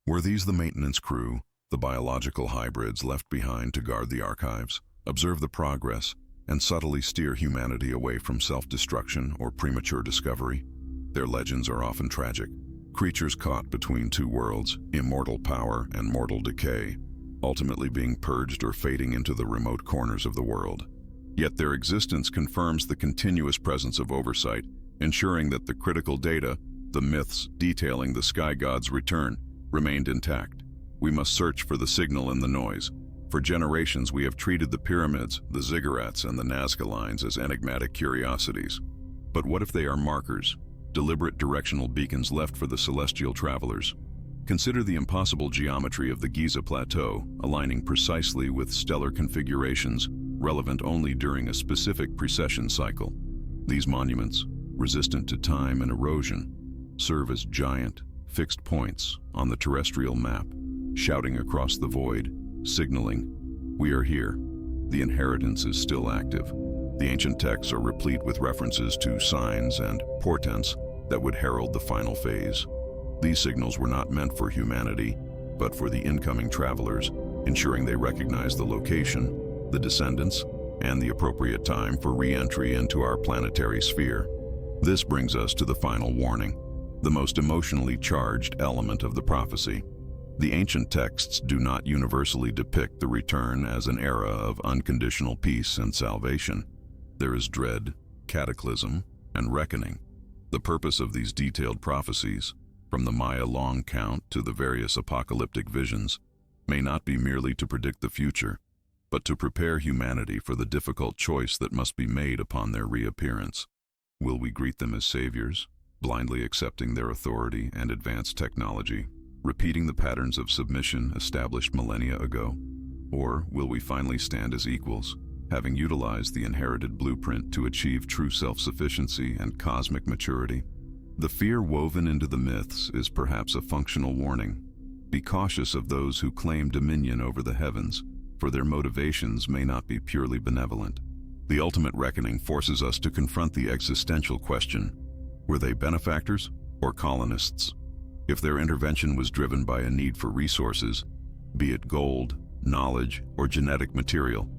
A: Were these the maintenance crew, the biological hybrids left behind to guard the archives, observe the progress, and subtly steer humanity away from self-destruction or premature discovery? Their legends are often tragic. Creatures caught between two worlds, immortal power and mortal decay, ultimately being purged or fading into the remote corners of the world. Yet their existence confirms the continuous presence of oversight, ensuring that the critical data, the myths detailing the sky god's return, remained intact. We must search for the signal in the noise. For generations we have treated the pyramids, the ziggurats, and the Nazca lines as enigmatic curiosities. But what if they are markers, deliberate directional beacons left for the celestial travelers? Consider the impossible geometry of the Giza Plateau, aligning precisely with stellar configurations relevant only during a specific precession cycle. These monuments, resistant to time and erosion, serve as giant, fixed points on the terrestrial map, shouting across the void, signaling, "We are here." The inheritance is still active. The ancient texts are replete with references to signs and portents that would herald the final phase. These signals were not meant for humanity, but for the incoming travelers, ensuring they recognize the location, the descendants, and the appropriate time for re-entry into our planetary sphere. This brings us to the final warning, the most emotionally charged element of the prophecy. The ancient texts do not universally depict the return as an era of unconditional peace and salvation. There is dread, cataclysm, and reckoning. The purpose of these detailed prophecies, from the Maya long count to the various apocalyptic visions, may not be merely to predict the future, but to prepare humanity for the difficult choice that must be made upon their reappearance. Will we greet them as saviors, blindly accepting their authority and advanced technology, repeating the patterns of submission established millennia ago? Or will we finally stand as equals, having utilized the inherited blueprint to achieve true self-sufficiency and cosmic maturity? The fear woven into the myths is perhaps a functional warning. Be cautious of those who claim dominion over the heavens, for their motivations may not be purely benevolent. The ultimate reckoning forces us to confront the existential question: were they benefactors or colonists? If their intervention was driven by a need for resources, be it gold, knowledge, or genetic material,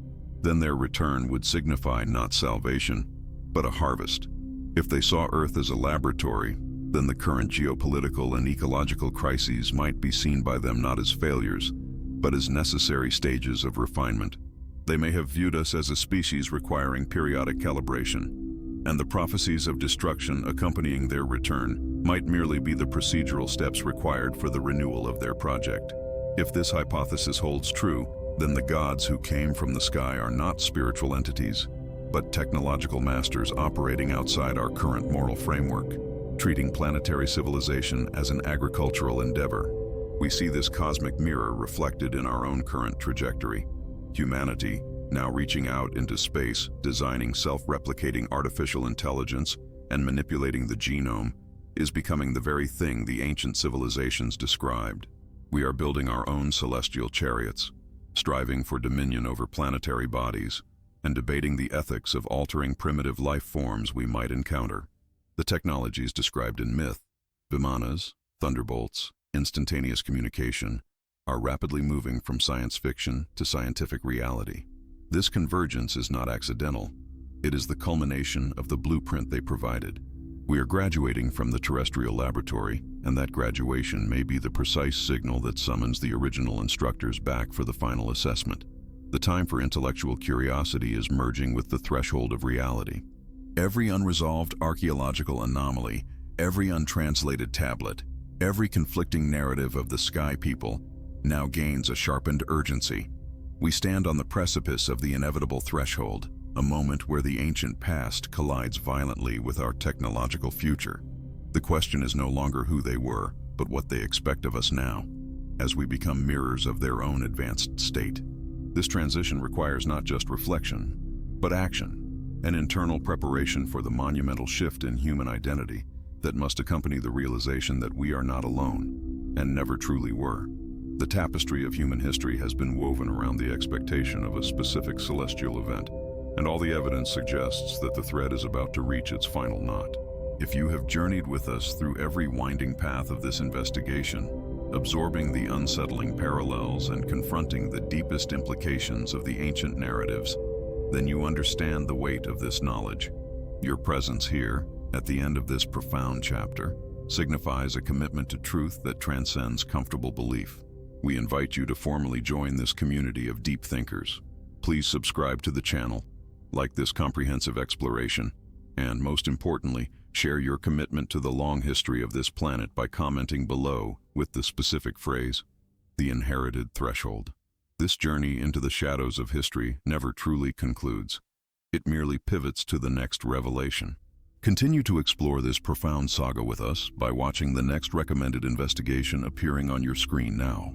A: then their return would signify not salvation, but a harvest. If they saw Earth as a laboratory, then the current geopolitical and ecological crises might be seen by them not as failures, but as necessary stages of refinement. They may have viewed us as a species requiring periodic calibration, and the prophecies of destruction accompanying their return might merely be the procedural steps required for the renewal of their project. If this hypothesis holds true, then the gods who came from the sky are not spiritual entities, but technological masters operating outside our current moral framework, treating planetary civilization as an agricultural endeavor. We see this cosmic mirror reflected in our own current trajectory. Humanity, now reaching out into space, designing self-replicating artificial intelligence and manipulating the genome, is becoming the very thing the ancient civilizations described. We are building our own celestial chariots, striving for dominion over planetary bodies, and debating the ethics of altering primitive life forms we might encounter. The technologies described in myth, vimanas, thunderbolts, instantaneous communication, are rapidly moving from science fiction to scientific reality. This convergence is not accidental. It is the culmination of the blueprint they provided. We are graduating from the terrestrial laboratory, and that graduation may be the precise signal that summons the original instructors back for the final assessment. The time for intellectual curiosity is merging with the threshold of reality. Every unresolved archaeological anomaly, every untranslated tablet, every conflicting narrative of the Sky People now gains a sharpened urgency. We stand on the precipice of the inevitable threshold, a moment where the ancient past collides violently with our technological future. The question is no longer who they were, but what they expect of us now, as we become mirrors of their own advanced state. This transition requires not just reflection, but action, an internal preparation for the monumental shift in human identity that must accompany the realization that we are not alone, and never truly were. The tapestry of human history has been woven around the expectation of a specific celestial event, and all the evidence suggests that the thread is about to reach its final knot. If you have journeyed with us through every winding path of this investigation, absorbing the unsettling parallels and confronting the deepest implications of the ancient narratives, then you understand the weight of this knowledge. Your presence here, at the end of this profound chapter, signifies a commitment to truth that transcends comfortable belief. We invite you to formally join this community of deep thinkers. Please subscribe to the channel, like this comprehensive exploration, and most importantly, share your commitment to the long history of this planet by commenting below with the specific phrase, the inherited threshold. This journey into the shadows of history never truly concludes. It merely pivots to the next revelation. Continue to explore this profound saga with us by watching the next recommended investigation appearing on your screen now.